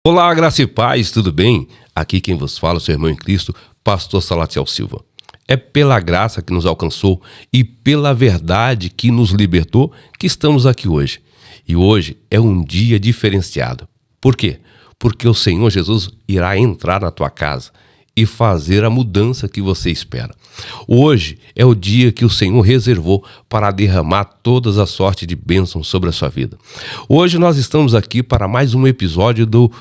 Olá, graça e paz, tudo bem? Aqui quem vos fala é o seu irmão em Cristo, pastor Salatiel Silva. É pela graça que nos alcançou e pela verdade que nos libertou que estamos aqui hoje. E hoje é um dia diferenciado. Por quê? Porque o Senhor Jesus irá entrar na tua casa e fazer a mudança que você espera. Hoje é o dia que o Senhor reservou para derramar todas as sortes de bênçãos sobre a sua vida. Hoje nós estamos aqui para mais um episódio do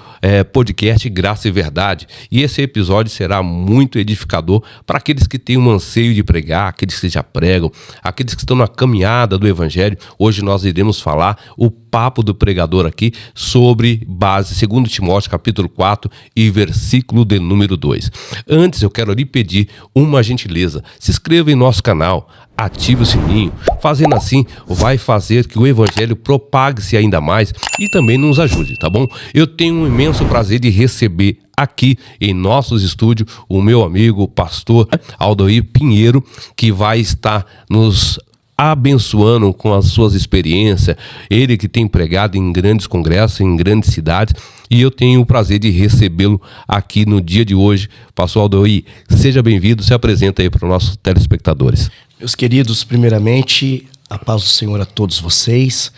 podcast Graça e Verdade, e esse episódio será muito edificador para aqueles que têm um anseio de pregar, aqueles que já pregam, aqueles que estão na caminhada do Evangelho. Hoje nós iremos falar o papo do pregador aqui sobre base 2 Timóteo capítulo 4 e versículo de número 2. Antes eu quero lhe pedir uma gentileza, se inscreva em nosso canal, ative o sininho, fazendo assim vai fazer que o Evangelho propague-se ainda mais e também nos ajude, tá bom? Eu tenho um imenso prazer de receber aqui em nossos estúdios o meu amigo pastor Aldoir Pinheiro, que vai estar nos abençoando com as suas experiências, ele que tem pregado em grandes congressos, em grandes cidades, e eu tenho o prazer de recebê-lo aqui no dia de hoje. Pastor Aldoir, seja bem-vindo, se apresenta aí para os nossos telespectadores. Meus queridos, primeiramente, a paz do Senhor a todos vocês.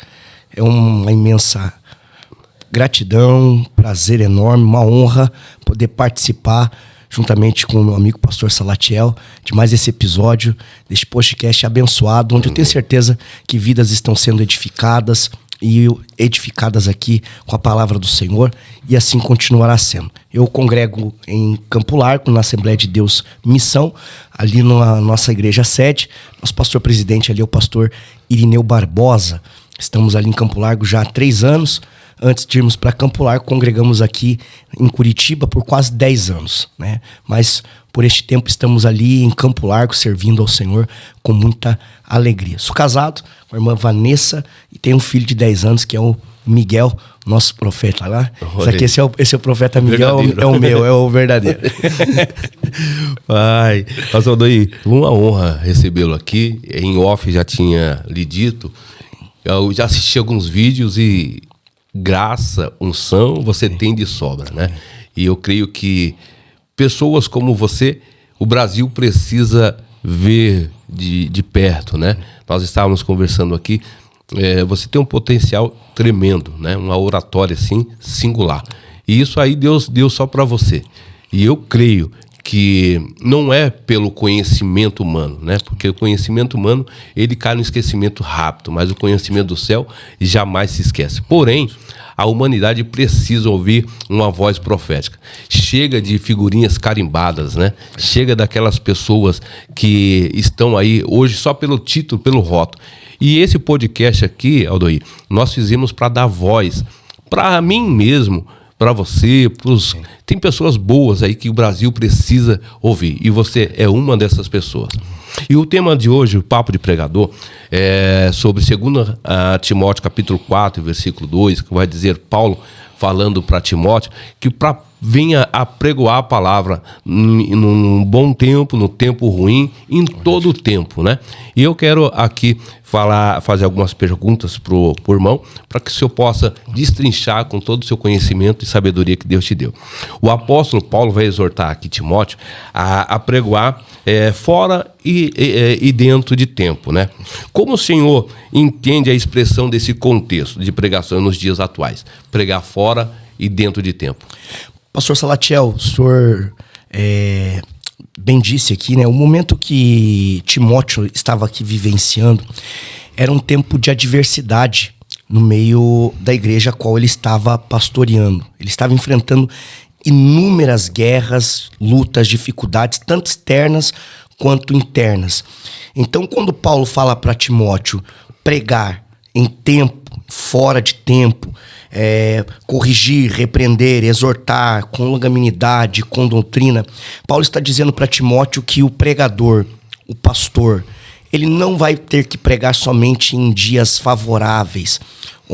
É uma imensa gratidão, prazer enorme, uma honra poder participar juntamente com o meu amigo pastor Salatiel, de mais esse episódio, deste podcast abençoado, onde eu tenho certeza que vidas estão sendo edificadas e edificadas aqui com a palavra do Senhor, e assim continuará sendo. Eu congrego em Campo Largo, na Assembleia de Deus Missão, ali na nossa igreja sede. Nosso pastor presidente ali é o pastor Irineu Barbosa. Estamos ali em Campo Largo já há 3 anos. Antes de irmos para Campo Largo, congregamos aqui em Curitiba por quase 10 anos, né? Mas por este tempo estamos ali em Campo Largo servindo ao Senhor com muita alegria. Sou casado com a irmã Vanessa e tenho um filho de 10 anos que é o Miguel, nosso profeta lá. Esse é o profeta Miguel, é o meu, é o verdadeiro. Ai, pastor Aldoir, uma honra recebê-lo aqui. Em off já tinha lhe dito, eu já assisti alguns vídeos e graça, unção, você tem de sobra, né? E eu creio que pessoas como você, o Brasil precisa ver de perto, né? Nós estávamos conversando aqui, você tem um potencial tremendo, né? Uma oratória assim, singular. E isso aí Deus deu só para você. E eu creio que não é pelo conhecimento humano, né? Porque o conhecimento humano, ele cai no esquecimento rápido, mas o conhecimento do céu jamais se esquece. Porém, a humanidade precisa ouvir uma voz profética. Chega de figurinhas carimbadas, né? Chega daquelas pessoas que estão aí hoje só pelo título, pelo rótulo. E esse podcast aqui, Aldoir, nós fizemos para dar voz para mim mesmo, para você, tem pessoas boas aí que o Brasil precisa ouvir, e você é uma dessas pessoas. E o tema de hoje, o papo de pregador, é sobre 2 Timóteo capítulo 4, versículo 2, que vai dizer Paulo falando para Timóteo que venha a pregoar a palavra num bom tempo, no tempo ruim, em todo o tempo, né? E eu quero aqui fazer algumas perguntas pro irmão, para que o senhor possa destrinchar com todo o seu conhecimento e sabedoria que Deus te deu. O apóstolo Paulo vai exortar aqui Timóteo a pregoar fora e dentro de tempo, né? Como o senhor entende a expressão desse contexto de pregação nos dias atuais? Pregar fora e dentro de tempo. Pastor Salatiel, o senhor bem disse aqui, né? O momento que Timóteo estava aqui vivenciando era um tempo de adversidade no meio da igreja a qual ele estava pastoreando. Ele estava enfrentando inúmeras guerras, lutas, dificuldades, tanto externas quanto internas. Então, quando Paulo fala para Timóteo pregar em tempo, fora de tempo, corrigir, repreender, exortar com longanimidade, com doutrina, Paulo está dizendo para Timóteo que o pregador, o pastor, ele não vai ter que pregar somente em dias favoráveis,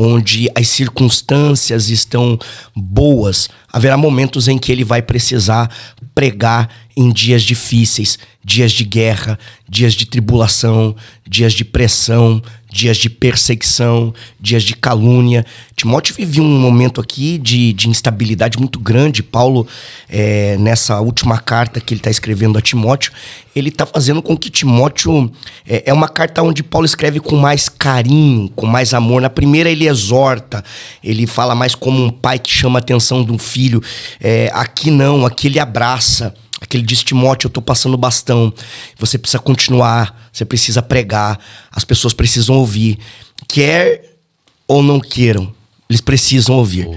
onde as circunstâncias estão boas, haverá momentos em que ele vai precisar pregar em dias difíceis, dias de guerra, dias de tribulação, dias de pressão, dias de perseguição, dias de calúnia. Timóteo vivia um momento aqui de instabilidade muito grande. Paulo, nessa última carta que ele está escrevendo a Timóteo, ele está fazendo com que Timóteo... É uma carta onde Paulo escreve com mais carinho, com mais amor. Na primeira ele exorta, ele fala mais como um pai que chama a atenção de um filho. Aqui não, aqui ele abraça. Aqui ele diz: Timóteo, eu estou passando bastão, você precisa continuar, você precisa pregar, as pessoas precisam ouvir. Quer ou não queiram, eles precisam ouvir.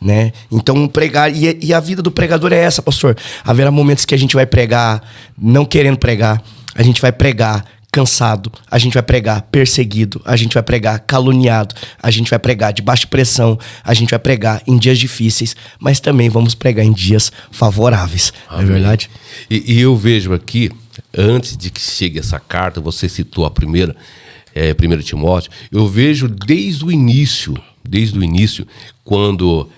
Né? Então pregar, e a vida do pregador é essa, pastor. Haverá momentos que a gente vai pregar não querendo pregar, a gente vai pregar cansado, a gente vai pregar perseguido, a gente vai pregar caluniado, a gente vai pregar debaixo de pressão, a gente vai pregar em dias difíceis, mas também vamos pregar em dias favoráveis. Amém. Não é verdade? E eu vejo aqui, antes de que chegue essa carta, você citou a primeira, 1 Timóteo, eu vejo desde o início, quando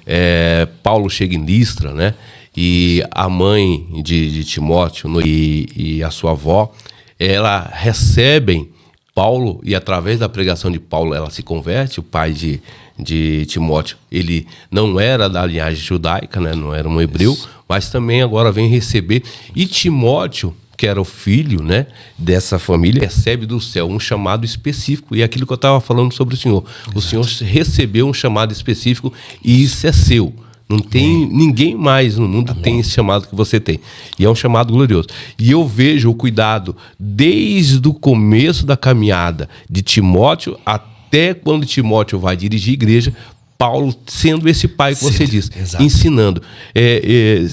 Paulo chega em Listra, né? E a mãe de Timóteo e a sua avó, ela recebem Paulo, e através da pregação de Paulo ela se converte. O pai de Timóteo, ele não era da linhagem judaica, né? Não era um hebreu, mas também agora vem receber. E Timóteo, que era o filho, né, dessa família, recebe do céu um chamado específico. E é aquilo que eu estava falando sobre o Senhor. Exato. O Senhor recebeu um chamado específico e isso é seu. Não tem ninguém mais no mundo que tem esse chamado que você tem. E é um chamado glorioso. E eu vejo o cuidado desde o começo da caminhada de Timóteo até quando Timóteo vai dirigir a igreja, Paulo sendo esse pai que você diz, ensinando.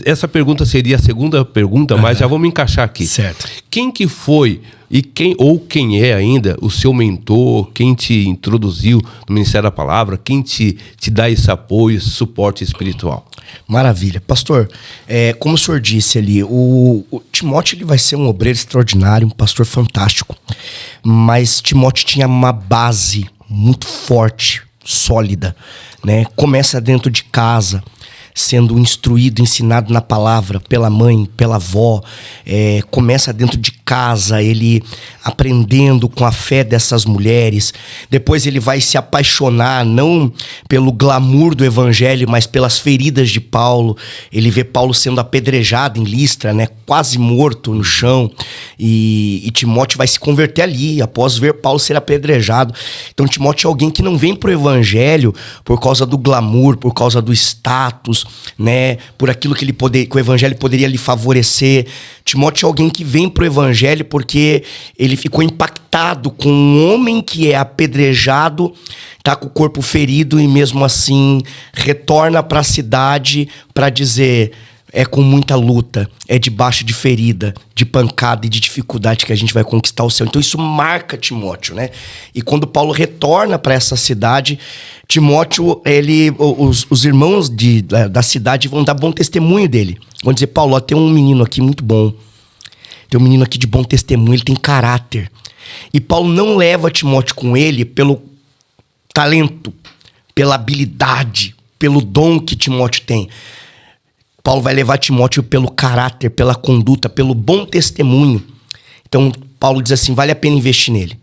Essa pergunta seria a segunda pergunta, mas já vamos encaixar aqui. Certo. Quem que foi e quem é ainda o seu mentor, quem te introduziu no Ministério da Palavra, quem te dá esse apoio, esse suporte espiritual? Maravilha. Pastor, como o senhor disse ali, o Timóteo ele vai ser um obreiro extraordinário, um pastor fantástico, mas Timóteo tinha uma base muito forte, sólida, né? Começa dentro de casa, sendo instruído, ensinado na palavra pela mãe, pela avó. Começa dentro de casa, ele aprendendo com a fé dessas mulheres. Depois ele vai se apaixonar, não pelo glamour do evangelho, mas pelas feridas de Paulo. Ele vê Paulo sendo apedrejado em Listra, né? Quase morto no chão. E Timóteo vai se converter ali, após ver Paulo ser apedrejado. Então Timóteo é alguém que não vem pro evangelho por causa do glamour, por causa do status, né? Por aquilo que que o evangelho poderia lhe favorecer. Timóteo é alguém que vem pro evangelho porque ele ficou impactado com um homem que é apedrejado, tá com o corpo ferido e mesmo assim retorna para a cidade para dizer: é com muita luta, é debaixo de ferida, de pancada e de dificuldade que a gente vai conquistar o céu. Então isso marca Timóteo, né? E quando Paulo retorna para essa cidade, Timóteo, os irmãos da cidade vão dar bom testemunho dele. Vão dizer: Paulo, tem um menino aqui muito bom. Tem um menino aqui de bom testemunho, ele tem caráter. E Paulo não leva Timóteo com ele pelo talento, pela habilidade, pelo dom que Timóteo tem. Paulo vai levar Timóteo pelo caráter, pela conduta, pelo bom testemunho. Então, Paulo diz assim: vale a pena investir nele.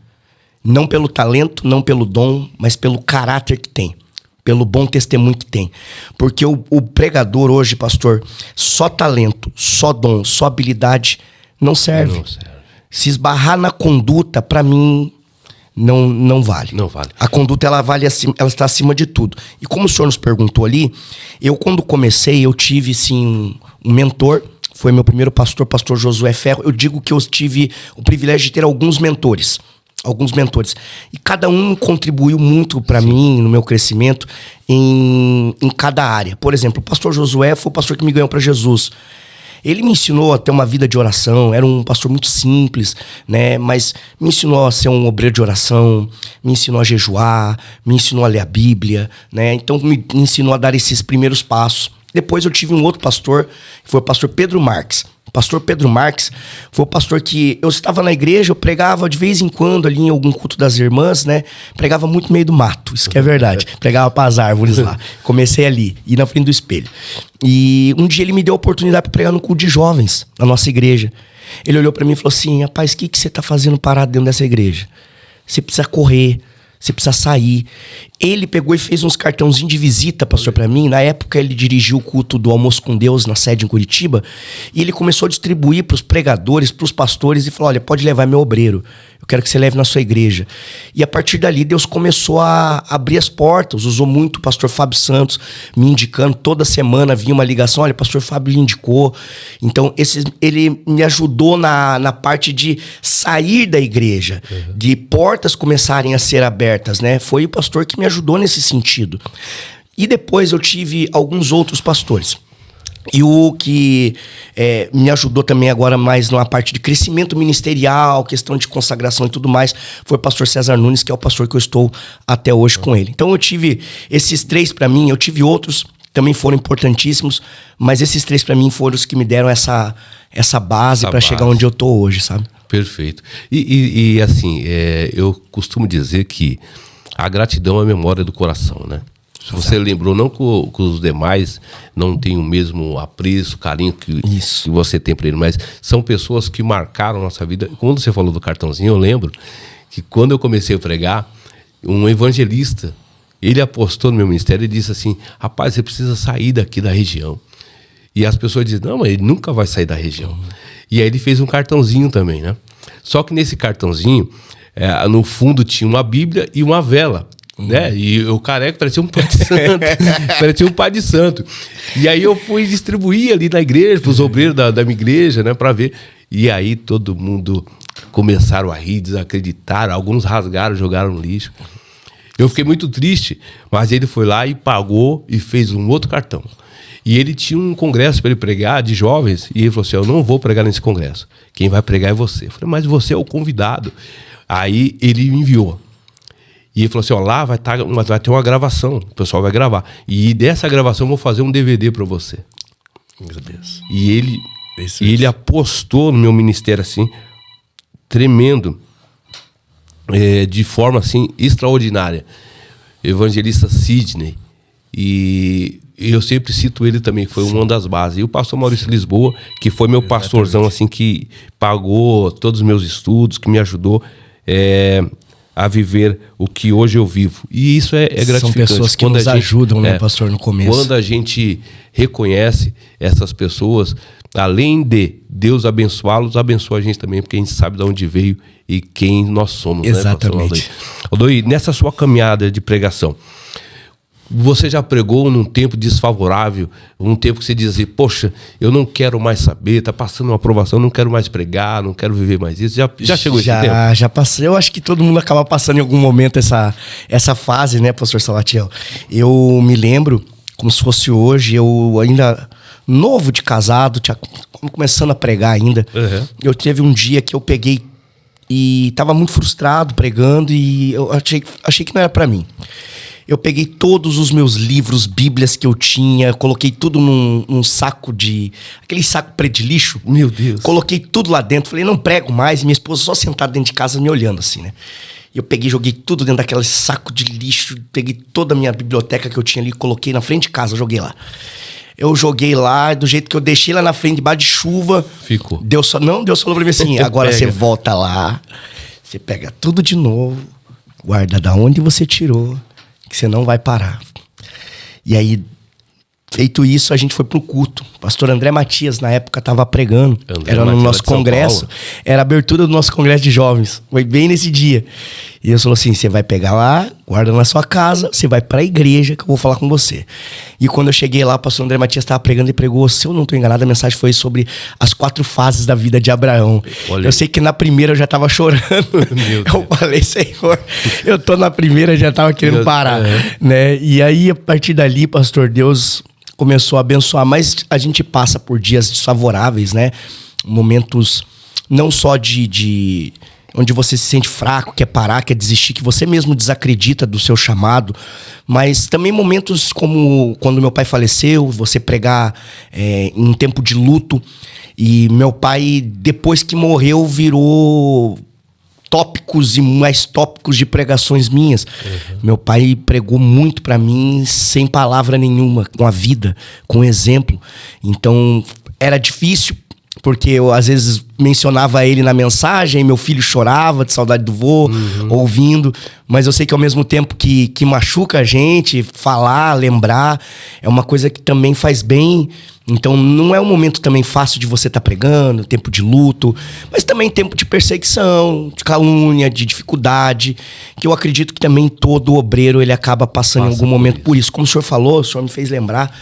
Não pelo talento, não pelo dom, mas pelo caráter que tem. Pelo bom testemunho que tem. Porque o pregador hoje, pastor, só talento, só dom, só habilidade não serve. Não serve. Se esbarrar na conduta, para mim, não vale. Não vale. A conduta, ela está acima de tudo. E como o senhor nos perguntou ali, eu quando comecei, eu tive sim um mentor. Foi meu primeiro pastor, pastor Josué Ferro. Eu digo que eu tive o privilégio de ter alguns mentores. E cada um contribuiu muito para mim, no meu crescimento, em cada área. Por exemplo, o pastor Josué foi o pastor que me ganhou para Jesus. Ele me ensinou a ter uma vida de oração. Era um pastor muito simples, né? Mas me ensinou a ser um obreiro de oração, me ensinou a jejuar, me ensinou a ler a Bíblia, né? Então me ensinou a dar esses primeiros passos. Depois eu tive um outro pastor, que foi o pastor Pedro Marques. Pastor Pedro Marques foi o pastor que eu estava na igreja, eu pregava de vez em quando ali em algum culto das irmãs, né? Pregava muito no meio do mato, isso que é verdade. Pregava para as árvores lá. Comecei ali, ir na frente do espelho. E um dia ele me deu a oportunidade para pregar no culto de jovens, na nossa igreja. Ele olhou para mim e falou assim: rapaz, o que você tá fazendo parado dentro dessa igreja? Você precisa correr. Você precisa sair. Ele pegou e fez uns cartãozinhos de visita, pastor, pra mim. Na época, ele dirigiu o culto do Almoço com Deus na sede em Curitiba. E ele começou a distribuir pros pregadores, pros pastores. E falou: olha, pode levar meu obreiro. Eu quero que você leve na sua igreja. E a partir dali, Deus começou a abrir as portas. Usou muito o pastor Fábio Santos me indicando. Toda semana vinha uma ligação: olha, o pastor Fábio lhe indicou. Então, ele me ajudou na parte de sair da igreja. De portas começarem a ser abertas, né? Foi o pastor que me ajudou nesse sentido. E depois eu tive alguns outros pastores. E o que me ajudou também agora mais numa parte de crescimento ministerial, questão de consagração e tudo mais, foi o pastor César Nunes, que é o pastor que eu estou até hoje com ele. Então eu tive esses 3 para mim, eu tive outros, também foram importantíssimos, mas esses 3 para mim foram os que me deram essa base para chegar onde eu tô hoje, sabe? Perfeito. E assim, eu costumo dizer que a gratidão é a memória do coração, né? Se você lembrou, não que os demais não têm o mesmo apreço, carinho que você tem por ele, mas são pessoas que marcaram a nossa vida. Quando você falou do cartãozinho, eu lembro que quando eu comecei a pregar, um evangelista, ele apostou no meu ministério e disse assim: rapaz, você precisa sair daqui da região. E as pessoas dizem: não, mas ele nunca vai sair da região. E aí ele fez um cartãozinho também, né? Só que nesse cartãozinho, no fundo tinha uma Bíblia e uma vela. Né? E o careca parecia um pai de santo. Parecia um pai de santo. E aí eu fui distribuir ali na igreja, para os obreiros da minha igreja, né? Para ver. E aí todo mundo começaram a rir, desacreditaram. Alguns rasgaram, jogaram no lixo. Eu fiquei muito triste, mas ele foi lá e pagou e fez um outro cartão. E ele tinha um congresso para ele pregar de jovens. E ele falou assim: eu não vou pregar nesse congresso. Quem vai pregar é você. Eu falei: mas você é o convidado. Aí ele me enviou. E ele falou assim: ó, lá vai ter uma gravação, o pessoal vai gravar. E dessa gravação eu vou fazer um DVD para você. Meu Deus. E ele apostou no meu ministério assim, tremendo, de forma assim, extraordinária. Evangelista Sidney. E eu sempre cito ele também, que foi uma das bases. E o pastor Maurício Lisboa, que foi meu pastorzão, assim, que pagou todos os meus estudos, que me ajudou a viver o que hoje eu vivo. E isso é gratificante. São pessoas que nos ajudam, né, pastor, no começo. Quando a gente reconhece essas pessoas, além de Deus abençoá-los, abençoa a gente também, porque a gente sabe de onde veio e quem nós somos. Exatamente. Né, Odoí, nessa sua caminhada de pregação, você já pregou num tempo desfavorável, um tempo que você dizia: poxa, eu não quero mais saber, tá passando uma aprovação, não quero mais pregar, não quero viver mais isso. Já chegou esse tempo? Já passei. Eu acho que todo mundo acaba passando em algum momento essa fase, né, pastor Salatiel? Eu me lembro, como se fosse hoje, eu ainda novo de casado, começando a pregar ainda. Uhum. Eu teve um dia que eu peguei e tava muito frustrado pregando e eu achei que não era pra mim. Eu peguei todos os meus livros, bíblias que eu tinha, coloquei tudo num saco aquele saco preto de lixo. Meu Deus. Coloquei tudo lá dentro, falei: não prego mais. E minha esposa só sentada dentro de casa me olhando assim, né? E eu peguei, joguei tudo dentro daquele saco de lixo, peguei toda a minha biblioteca que eu tinha ali, coloquei na frente de casa, joguei lá. Eu joguei lá, do jeito que eu deixei lá na frente, debaixo de chuva. Ficou. Deus falou pra mim assim: agora você volta lá, você pega tudo de novo, guarda da onde você tirou, que você não vai parar. E aí, feito isso, a gente foi pro culto. O pastor André Matias, na época, estava pregando. Era no nosso congresso. Era a abertura do nosso congresso de jovens. Foi bem nesse dia. E Deus falou assim: você vai pegar lá, guarda na sua casa, você vai pra igreja que eu vou falar com você. E quando eu cheguei lá, o pastor André Matias estava pregando e pregou. Se eu não estou enganado, a mensagem foi sobre as 4 fases da vida de Abraão. Olha. Eu sei que na primeira eu já estava chorando. Eu falei: Senhor, eu tô na primeira, já estava querendo parar. Né? E aí, a partir dali, pastor, Deus começou a abençoar. Mas a gente passa por dias desfavoráveis, né? Momentos não só de onde você se sente fraco, quer parar, quer desistir, que você mesmo desacredita do seu chamado. Mas também momentos como quando meu pai faleceu, você pregar em um tempo de luto. E meu pai, depois que morreu, virou tópicos e mais tópicos de pregações minhas. Meu pai pregou muito pra mim sem palavra nenhuma, com a vida, com exemplo. Então era difícil, porque eu às vezes mencionava ele na mensagem, meu filho chorava de saudade do vô, ouvindo. Mas eu sei que ao mesmo tempo que machuca a gente, falar, lembrar, é uma coisa que também faz bem. Então não é um momento também fácil de você estar pregando, tempo de luto, mas também tempo de perseguição, de calúnia, de dificuldade, que eu acredito que também todo obreiro ele acaba passando em algum momento por isso. Como o senhor falou, o senhor me fez lembrar,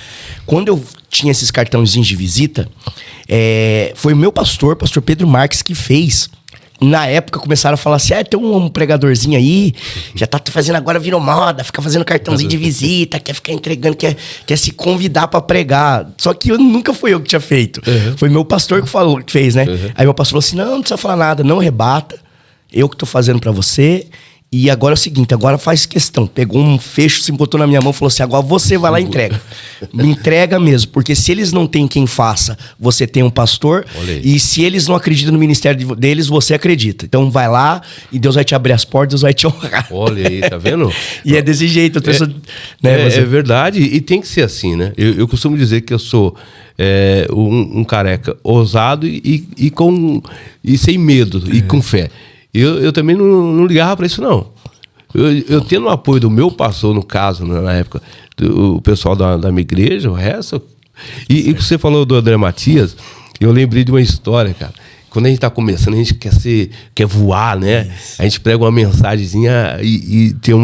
quando eu tinha esses cartãozinhos de visita, foi o meu pastor Pedro Marques, que fez. Na época começaram a falar assim, tem um pregadorzinho aí, já tá fazendo agora, virou moda, fica fazendo cartãozinho de visita, quer ficar entregando, quer se convidar pra pregar. Só que nunca foi eu que tinha feito. Foi meu pastor que fez, né? Aí meu pastor falou assim, não precisa falar nada, não rebata, eu que tô fazendo pra você. E agora é o seguinte, agora faz questão. Pegou um fecho, se botou na minha mão e falou assim, agora você vai lá e entrega. Me entrega mesmo, porque se eles não têm quem faça, você tem um pastor. E se eles não acreditam no ministério deles, você acredita. Então vai lá e Deus vai te abrir as portas, Deus vai te honrar. Olha aí, tá vendo? E é desse jeito. É verdade, e tem que ser assim, né? Eu costumo dizer que eu sou um careca ousado e sem medo, e com fé. Eu também não ligava para isso, não. Eu tendo o apoio do meu pastor, no caso, na época, o pessoal da minha igreja, o resto. E você falou do André Matias, eu lembrei de uma história, cara. Quando a gente tá começando, a gente quer voar, né? Isso. A gente prega uma mensagenzinha e tem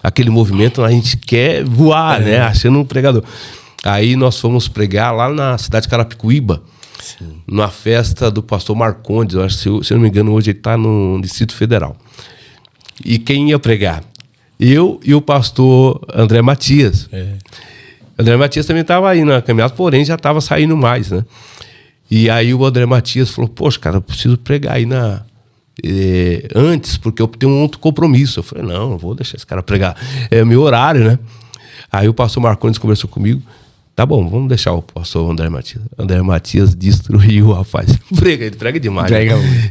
aquele movimento, a gente quer voar, né? Achando um pregador. Aí nós fomos pregar lá na cidade de Carapicuíba. Sim. Na festa do pastor Marcondes, eu acho, se eu não me engano, hoje ele está no Distrito Federal. E quem ia pregar? Eu e o pastor André Matias. André Matias também estava aí na caminhada, porém já estava saindo mais, né? E aí o André Matias falou, poxa, cara, eu preciso pregar aí antes, porque eu tenho um outro compromisso. Eu falei, não vou deixar esse cara pregar. É o meu horário, né? Aí o pastor Marcondes conversou comigo. Tá bom, vamos deixar o pastor André Matias. André Matias destruiu o rapaz. Ele prega demais.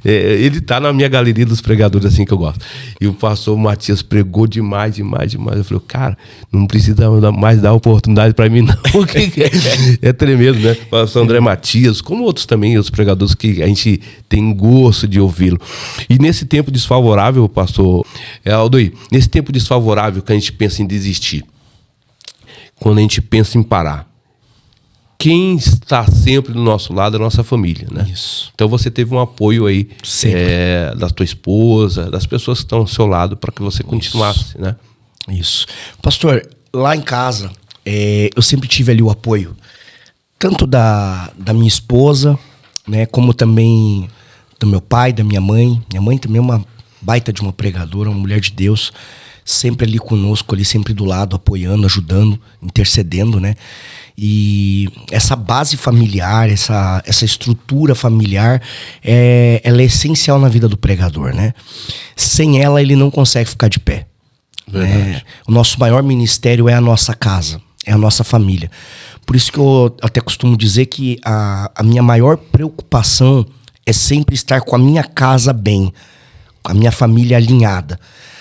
Ele tá na minha galeria dos pregadores assim que eu gosto. E o pastor Matias pregou demais. Eu falei, cara, não precisa mais dar oportunidade pra mim, não. É tremendo, né? O pastor André Matias, como outros também, os pregadores que a gente tem gosto de ouvi-lo. E nesse tempo desfavorável, pastor Aldoir, nesse tempo desfavorável que a gente pensa em desistir, quando a gente pensa em parar, quem está sempre do nosso lado é a nossa família, né? Isso. Então você teve um apoio aí da tua esposa, das pessoas que estão ao seu lado para que você continuasse, né? Isso. Pastor, lá em casa, eu sempre tive ali o apoio, tanto da minha esposa, né, como também do meu pai, da minha mãe. Minha mãe também é uma baita de uma pregadora, uma mulher de Deus, sempre ali conosco, ali sempre do lado, apoiando, ajudando, intercedendo, né? E essa base familiar, essa estrutura familiar, ela é essencial na vida do pregador, né? Sem ela, ele não consegue ficar de pé. Né? O nosso maior ministério é a nossa casa, é a nossa família. Por isso que eu até costumo dizer que a minha maior preocupação é sempre estar com a minha casa bem, com a minha família alinhada.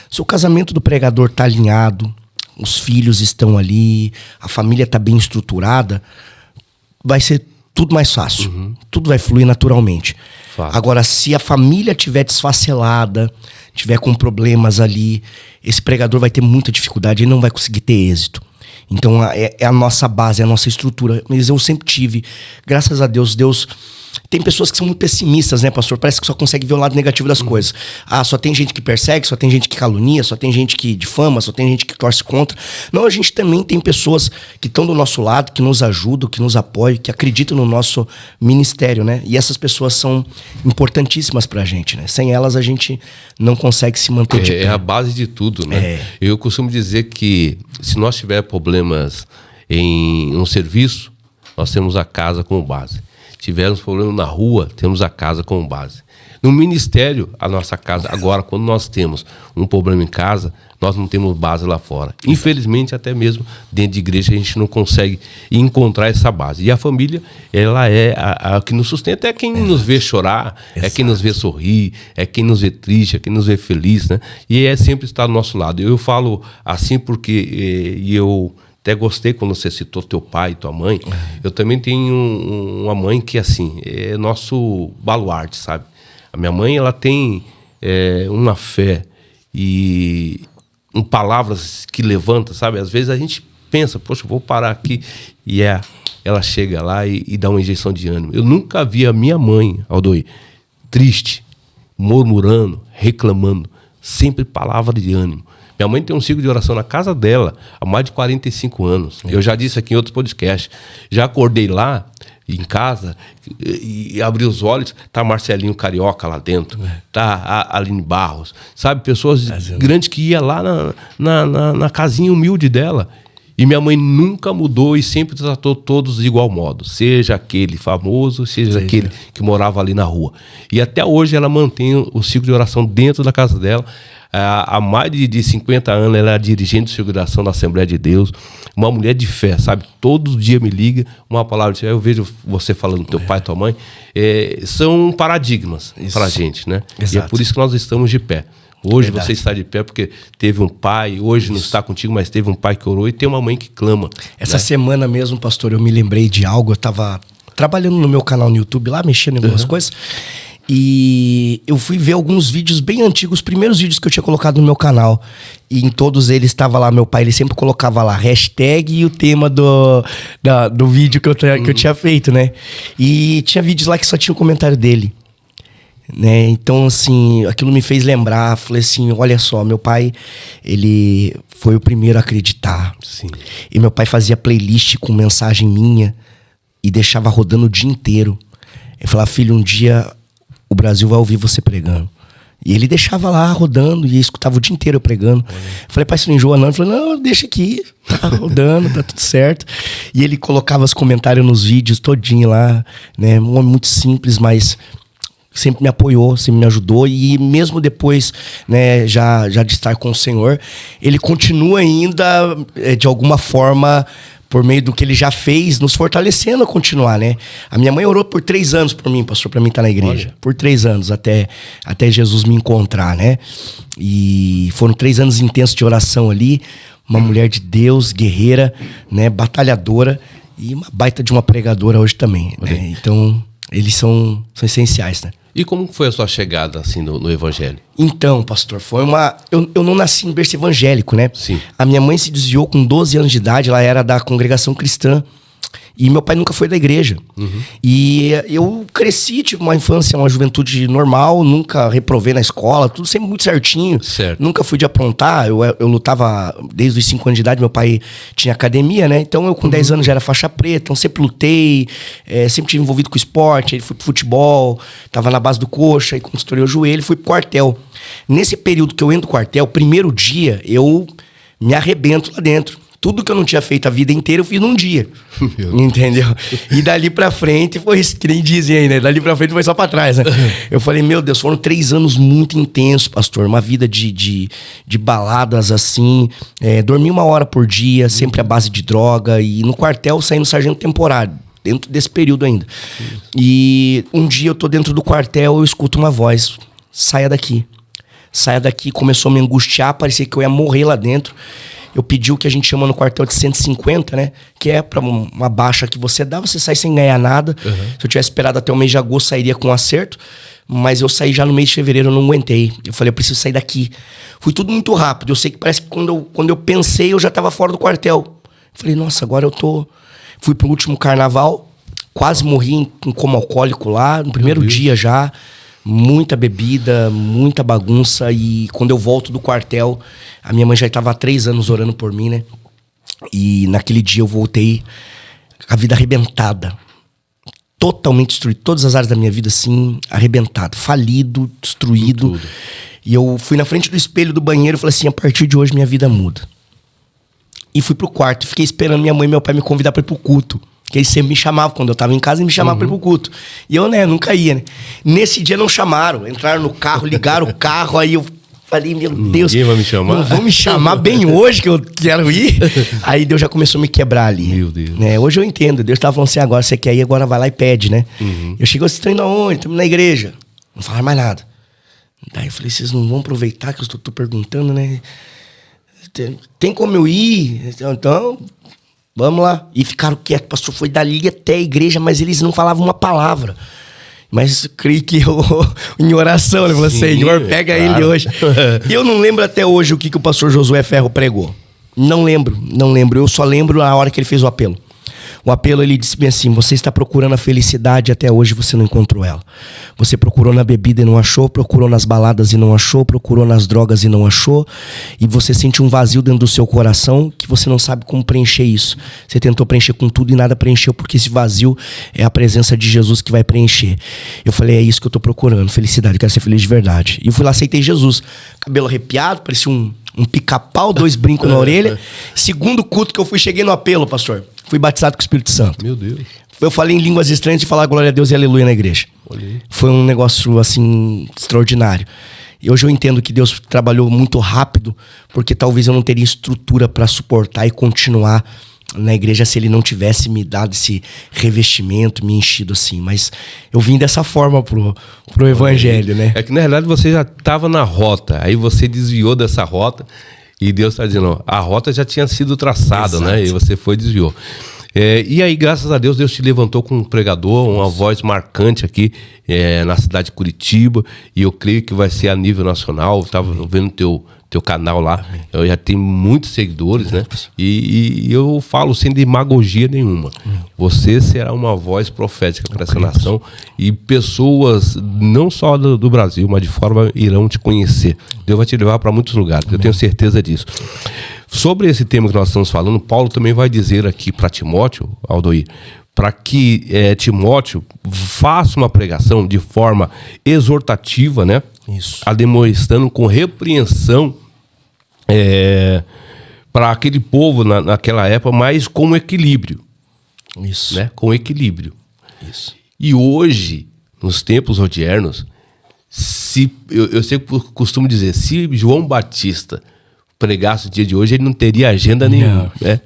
Se o casamento do pregador está alinhado, os filhos estão ali, a família está bem estruturada, vai ser tudo mais fácil. Tudo vai fluir naturalmente. Fato. Agora, se a família estiver desfacelada, tiver com problemas ali, esse pregador vai ter muita dificuldade, ele não vai conseguir ter êxito. Então é a nossa base, é a nossa estrutura. Mas eu sempre tive, graças a Deus, tem pessoas que são muito pessimistas, né, pastor? Parece que só consegue ver o lado negativo das coisas. Só tem gente que persegue, só tem gente que calunia, só tem gente que difama, só tem gente que torce contra. Não, a gente também tem pessoas que estão do nosso lado, que nos ajudam, que nos apoiam, que acreditam no nosso ministério, né? E essas pessoas são importantíssimas pra gente, né? Sem elas a gente não consegue se manter de pé. É a base de tudo, né? Eu costumo dizer que se nós tivermos problemas em um serviço, nós temos a casa como base. Tivermos problema na rua, temos a casa como base. No ministério, a nossa casa, agora, quando nós temos um problema em casa, nós não temos base lá fora. Infelizmente, até mesmo dentro de igreja, a gente não consegue encontrar essa base. E a família, ela é a que nos sustenta, é quem nos vê chorar, é quem nos vê sorrir, é quem nos vê triste, é quem nos vê feliz, né? E é sempre estar do nosso lado. Eu falo assim porque eu até gostei quando você citou teu pai e tua mãe. Eu também tenho uma mãe que, assim, é nosso baluarte, sabe? A minha mãe, ela tem uma fé e palavras que levanta, sabe? Às vezes a gente pensa, poxa, vou parar aqui. E ela chega lá e dá uma injeção de ânimo. Eu nunca vi a minha mãe, Aldoir, triste, murmurando, reclamando. Sempre palavra de ânimo. Minha mãe tem um ciclo de oração na casa dela há mais de 45 anos. Eu já disse aqui em outros podcasts. Já acordei lá em casa e abri os olhos, tá Marcelinho Carioca lá dentro, tá a Aline Barros, sabe? Pessoas grandes que iam lá na casinha humilde dela. E minha mãe nunca mudou e sempre tratou todos de igual modo. Seja aquele famoso, seja aquele que morava ali na rua. E até hoje ela mantém o ciclo de oração dentro da casa dela. Há mais de 50 anos ela é dirigente de ciclo de oração da Assembleia de Deus. Uma mulher de fé, sabe? Todo dia me liga uma palavra de fé. Eu vejo você falando do teu pai e tua mãe. São paradigmas pra gente, né? Exato. E é por isso que nós estamos de pé. Hoje você está de pé porque teve um pai, hoje não está contigo, mas teve um pai que orou e tem uma mãe que clama. Essa semana mesmo, pastor, eu me lembrei de algo. Eu estava trabalhando no meu canal no YouTube lá, mexendo em algumas coisas. E eu fui ver alguns vídeos bem antigos, os primeiros vídeos que eu tinha colocado no meu canal. E em todos eles estava lá, meu pai, ele sempre colocava lá hashtag e o tema do vídeo que eu tinha feito, né? E tinha vídeos lá que só tinha o comentário dele. Né? Então, assim, aquilo me fez lembrar. Falei assim, olha só, meu pai, ele foi o primeiro a acreditar. Sim. E meu pai fazia playlist com mensagem minha e deixava rodando o dia inteiro. Ele falava, filho, um dia o Brasil vai ouvir você pregando. E ele deixava lá rodando e escutava o dia inteiro eu pregando. Falei, pai, você não enjoa não? Ele falou, não, deixa aqui, tá rodando, tá tudo certo. E ele colocava os comentários nos vídeos todinho lá, né? Um homem muito simples, mas sempre me apoiou, sempre me ajudou. E mesmo depois, né, já de estar com o Senhor, ele continua ainda, de alguma forma, por meio do que ele já fez, nos fortalecendo a continuar, né? A minha mãe orou por 3 anos por mim, pastor, pra mim estar na igreja. Olha. Por 3 anos, até Jesus me encontrar, né? E foram 3 anos intensos de oração ali. Uma mulher de Deus, guerreira, né? Batalhadora e uma baita de uma pregadora hoje também, né? Então, eles são essenciais, né? E como foi a sua chegada, assim, no evangelho? Então, pastor, foi uma... Eu não nasci em berço evangélico, né? Sim. A minha mãe se desviou com 12 anos de idade, ela era da congregação cristã. E meu pai nunca foi da igreja. E eu cresci, tive uma infância, uma juventude normal, nunca reprovei na escola, tudo sempre muito certinho. Certo. Nunca fui de aprontar, eu lutava desde os 5 anos de idade, meu pai tinha academia, né? Então eu com 10 anos já era faixa preta, então sempre lutei, sempre tive envolvido com esporte, aí fui pro futebol, tava na base do coxa, aí quando estourei o joelho, fui pro quartel. Nesse período que eu entro no quartel, primeiro dia, eu me arrebento lá dentro. Tudo que eu não tinha feito a vida inteira, eu fiz num dia. Entendeu? E dali pra frente foi isso que nem dizem aí, né? Dali pra frente foi só pra trás, né? Eu falei, meu Deus, foram 3 anos muito intensos, pastor. Uma vida de baladas, assim. Dormi 1 hora por dia, sempre à base de droga. E no quartel, saindo sargento temporário. Dentro desse período ainda. E um dia eu tô dentro do quartel, eu escuto uma voz. Saia daqui. Saia daqui. Começou a me angustiar, parecia que eu ia morrer lá dentro. Eu pedi o que a gente chama no quartel de 150, né? Que é pra uma baixa que você dá, você sai sem ganhar nada. Se eu tivesse esperado até o mês de agosto, sairia com um acerto. Mas eu saí já no mês de fevereiro, eu não aguentei. Eu falei, eu preciso sair daqui. Foi tudo muito rápido. Eu sei que parece que quando eu pensei, eu já tava fora do quartel. Eu falei, nossa, agora eu tô... Fui pro último carnaval, quase morri em coma alcoólico lá, no primeiro dia já. Muita bebida, muita bagunça. E quando eu volto do quartel, a minha mãe já estava há 3 anos orando por mim, né? E naquele dia eu voltei com a vida arrebentada. Totalmente destruído. Todas as áreas da minha vida, assim, arrebentado. Falido, destruído. E eu fui na frente do espelho do banheiro e falei assim, a partir de hoje minha vida muda. E fui pro quarto. Fiquei esperando minha mãe e meu pai me convidar pra ir pro culto. Porque eles sempre me chamavam, quando eu tava em casa, eles me chamavam pra ir pro culto. E eu, né, nunca ia, né? Nesse dia não chamaram, entraram no carro, ligaram o carro, aí eu falei, meu Deus. Ninguém vai me chamar? Não vão me chamar bem hoje que eu quero ir. Aí Deus já começou a me quebrar ali. Meu Deus. Né? Hoje eu entendo, Deus tava falando assim, agora você quer ir, agora vai lá e pede, né? Eu cheguei, vocês estão indo aonde? Estamos na igreja. Não falaram mais nada. Daí eu falei, vocês não vão aproveitar que eu estou perguntando, né? Tem como eu ir? Então, vamos lá. E ficaram quietos, o pastor foi dali até a igreja, mas eles não falavam uma palavra. Mas eu creio que em oração, ele falou, Senhor, pega ele hoje. E eu não lembro até hoje o que o pastor Josué Ferro pregou. Não lembro. Eu só lembro a hora que ele fez o apelo. O apelo, ele disse bem assim, você está procurando a felicidade, até hoje você não encontrou ela. Você procurou na bebida e não achou, procurou nas baladas e não achou, procurou nas drogas e não achou, e você sente um vazio dentro do seu coração que você não sabe como preencher isso. Você tentou preencher com tudo e nada preencheu, porque esse vazio é a presença de Jesus que vai preencher. Eu falei, é isso que eu estou procurando, felicidade, eu quero ser feliz de verdade. E eu fui lá, aceitei Jesus. Cabelo arrepiado, parecia um pica-pau, 2 brincos na orelha. Segundo culto que eu fui, cheguei no apelo, pastor. Fui batizado com o Espírito Santo. Meu Deus. Eu falei em línguas estranhas e falar glória a Deus e aleluia na igreja. Olhei. Foi um negócio, assim, extraordinário. E hoje eu entendo que Deus trabalhou muito rápido, porque talvez eu não teria estrutura para suportar e continuar na igreja se ele não tivesse me dado esse revestimento, me enchido assim. Mas eu vim dessa forma pro evangelho, né? É que na realidade você já estava na rota, aí você desviou dessa rota e Deus está dizendo, a rota já tinha sido traçada, né? E você foi e desviou. E aí, graças a Deus, Deus te levantou como um pregador, uma voz marcante aqui na cidade de Curitiba, e eu creio que vai ser a nível nacional. Estava vendo teu canal lá, eu já tenho muitos seguidores, né? E eu falo sem demagogia nenhuma. Você será uma voz profética para essa nação, e pessoas não só do Brasil, mas de fora irão te conhecer. Deus vai te levar para muitos lugares, eu tenho certeza disso. Sobre esse tema que nós estamos falando, Paulo também vai dizer aqui para Timóteo, Aldoir, para que Timóteo faça uma pregação de forma exortativa, né? Isso. Demonstrando com repreensão para aquele povo naquela época, mas com equilíbrio. Isso. Né? Com equilíbrio. Isso. E hoje, nos tempos odiernos, eu sempre costumo dizer, se João Batista pregasse o dia de hoje, ele não teria agenda nenhuma. Né?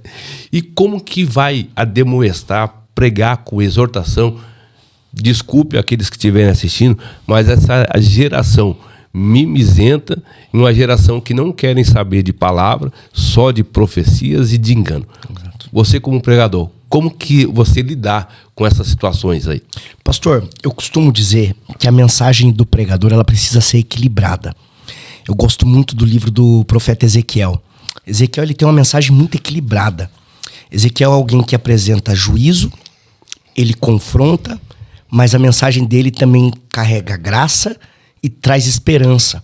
E como que vai admoestar, pregar com exortação? Desculpe aqueles que estiverem assistindo, mas essa geração mimizenta, uma geração que não querem saber de palavra, só de profecias e de engano. Exato. Você como pregador, como que você lidar com essas situações aí? Pastor, eu costumo dizer que a mensagem do pregador ela precisa ser equilibrada. Eu gosto muito do livro do profeta Ezequiel. Ezequiel ele tem uma mensagem muito equilibrada. Ezequiel é alguém que apresenta juízo, ele confronta, mas a mensagem dele também carrega graça e traz esperança.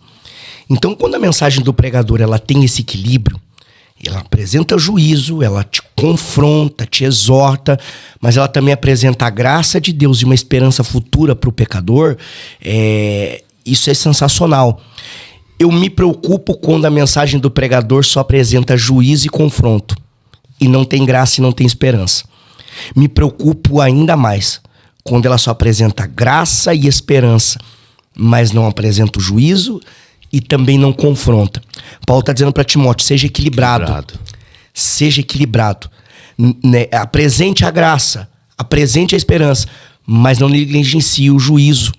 Então, quando a mensagem do pregador ela tem esse equilíbrio, ela apresenta juízo, ela te confronta, te exorta, mas ela também apresenta a graça de Deus e uma esperança futura para o pecador, isso é sensacional. Eu me preocupo quando a mensagem do pregador só apresenta juízo e confronto, e não tem graça e não tem esperança. Me preocupo ainda mais quando ela só apresenta graça e esperança, mas não apresenta o juízo e também não confronta. Paulo está dizendo para Timóteo, seja equilibrado. Seja equilibrado. Apresente a graça, apresente a esperança, mas não negligencie o juízo.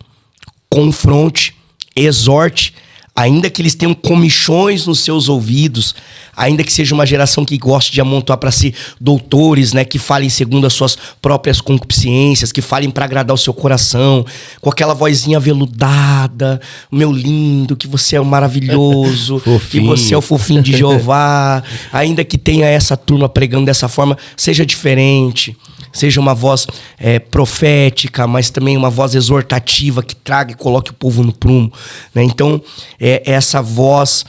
Confronte, exorte, ainda que eles tenham comichões nos seus ouvidos, ainda que seja uma geração que goste de amontoar para si doutores, né, que falem segundo as suas próprias concupiscências, que falem para agradar o seu coração, com aquela vozinha aveludada, meu lindo, que você é o maravilhoso, que você é o fofinho de Jeová, ainda que tenha essa turma pregando dessa forma, seja diferente. Seja uma voz profética, mas também uma voz exortativa que traga e coloque o povo no prumo. Né? Então, essa voz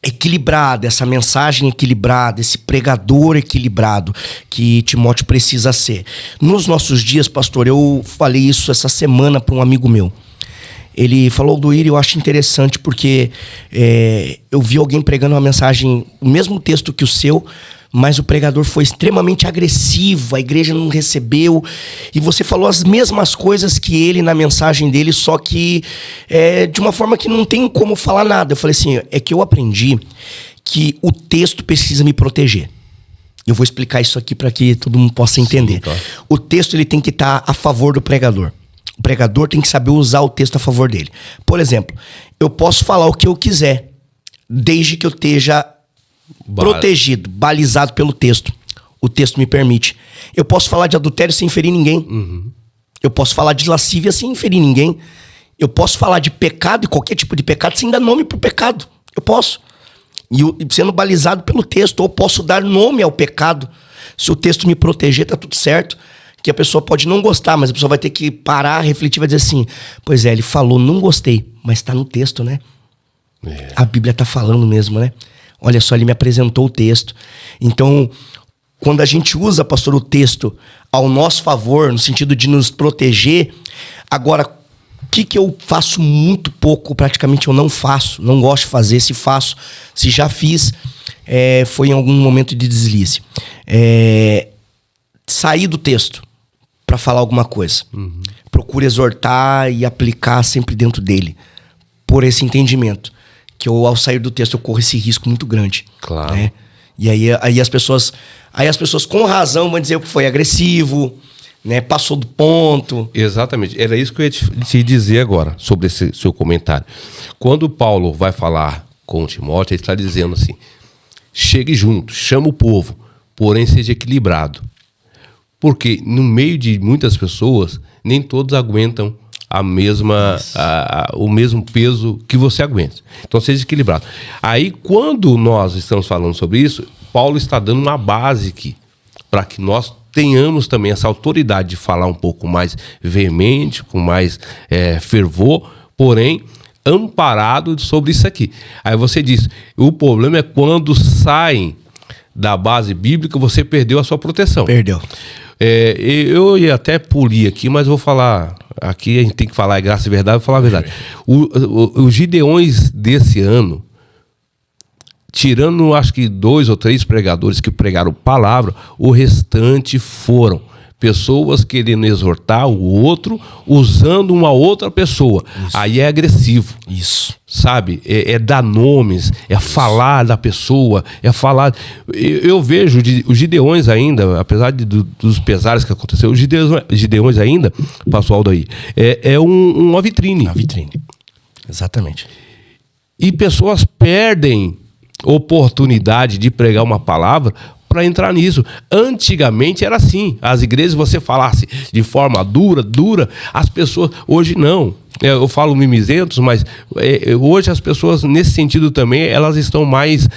equilibrada, essa mensagem equilibrada, esse pregador equilibrado que Timóteo precisa ser. Nos nossos dias, pastor, eu falei isso essa semana para um amigo meu. Ele falou do eu acho interessante porque eu vi alguém pregando uma mensagem, o mesmo texto que o seu, mas o pregador foi extremamente agressivo, a igreja não recebeu, e você falou as mesmas coisas que ele na mensagem dele, só que de uma forma que não tem como falar nada. Eu falei assim, é que eu aprendi que o texto precisa me proteger. Eu vou explicar isso aqui para que todo mundo possa entender. Sim, claro. O texto ele tem que estar a favor do pregador. O pregador tem que saber usar o texto a favor dele. Por exemplo, eu posso falar o que eu quiser, desde que eu esteja protegido, balizado pelo texto. O texto me permite. Eu posso falar de adultério sem ferir ninguém. Uhum. Eu posso falar de lascívia sem ferir ninguém. Eu posso falar de pecado, e qualquer tipo de pecado, sem dar nome pro pecado. Eu posso. E sendo balizado pelo texto. Ou posso dar nome ao pecado. Se o texto me proteger, tá tudo certo. Que a pessoa pode não gostar, mas a pessoa vai ter que parar, refletir, vai dizer assim, pois é, ele falou, não gostei, mas tá no texto, né? A Bíblia tá falando mesmo, né? Olha só, ele me apresentou o texto. Então, quando a gente usa, pastor, o texto ao nosso favor, no sentido de nos proteger, agora, o que eu faço muito pouco, praticamente eu não faço, não gosto de fazer, se faço, se já fiz, foi em algum momento de deslize. Sair do texto para falar alguma coisa. Uhum. Procuro exortar e aplicar sempre dentro dele, por esse entendimento. Que eu, ao sair do texto, eu corro esse risco muito grande. Claro. Né? E aí as pessoas com razão vão dizer que foi agressivo, né? Passou do ponto. Exatamente. Era isso que eu ia te dizer agora, sobre esse seu comentário. Quando Paulo vai falar com Timóteo, ele está dizendo assim, chegue junto, chama o povo, porém seja equilibrado. Porque no meio de muitas pessoas, nem todos aguentam o mesmo peso que você aguenta. Então seja equilibrado. Aí quando nós estamos falando sobre isso, Paulo está dando uma base aqui, para que nós tenhamos também essa autoridade de falar um pouco mais veemente, com mais fervor, porém amparado sobre isso aqui. Aí você diz, o problema é quando saem da base bíblica, você perdeu a sua proteção. Perdeu. Eu ia até polir aqui, mas vou falar. Aqui a gente tem que falar graça e verdade, vou falar a verdade. Os Gideões desse ano, tirando acho que 2 ou 3 pregadores que pregaram palavra, o restante foram pessoas querendo exortar o outro usando uma outra pessoa. Isso. Aí é agressivo. Isso. Sabe? É dar nomes, falar da pessoa, falar... Eu vejo os Gideões ainda, apesar dos pesares que aconteceu, os Gideões ainda, pastor Aldo aí, uma vitrine. Uma vitrine. Exatamente. E pessoas perdem oportunidade de pregar uma palavra para entrar nisso. Antigamente era assim. As igrejas, você falasse de forma dura, as pessoas... Hoje não. Eu falo mimizentos, mas hoje as pessoas, nesse sentido também, elas estão mais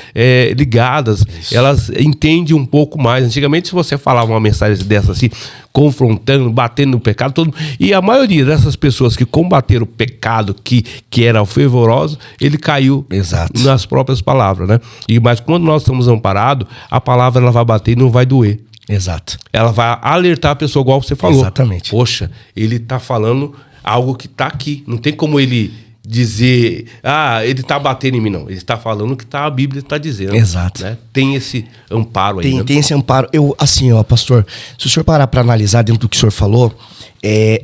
ligadas. Isso. Elas entendem um pouco mais. Antigamente, se você falava uma mensagem dessa assim, confrontando, batendo no pecado, e a maioria dessas pessoas que combateram o pecado, que era fervoroso, ele caiu. Exato. Nas próprias palavras, né? Mas quando nós estamos amparados, a palavra ela vai bater e não vai doer. Exato. Ela vai alertar a pessoa, igual você falou. Exatamente. Poxa, ele está falando algo que está aqui. Não tem como ele dizer, ele está batendo em mim, não. Ele está falando o que a Bíblia está dizendo. Exato. Né? Tem esse amparo aí. Tem esse amparo. Pastor, se o senhor parar para analisar dentro do que o senhor falou,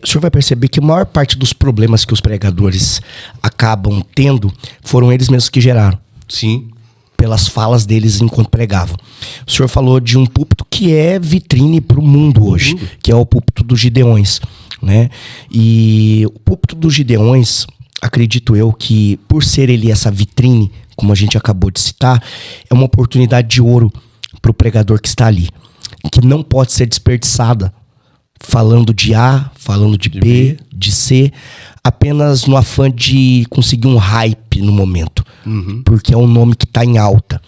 o senhor vai perceber que a maior parte dos problemas que os pregadores acabam tendo foram eles mesmos que geraram. Sim. Pelas falas deles enquanto pregavam. O senhor falou de um púlpito que é vitrine para o mundo hoje, que é o púlpito dos Gideões, né? E o púlpito dos Gideões, acredito eu que por ser ele essa vitrine, como a gente acabou de citar, é uma oportunidade de ouro para o pregador que está ali, que não pode ser desperdiçada falando de A, falando de B, de C, apenas no afã de conseguir um hype no momento. Porque é um nome que está em alta,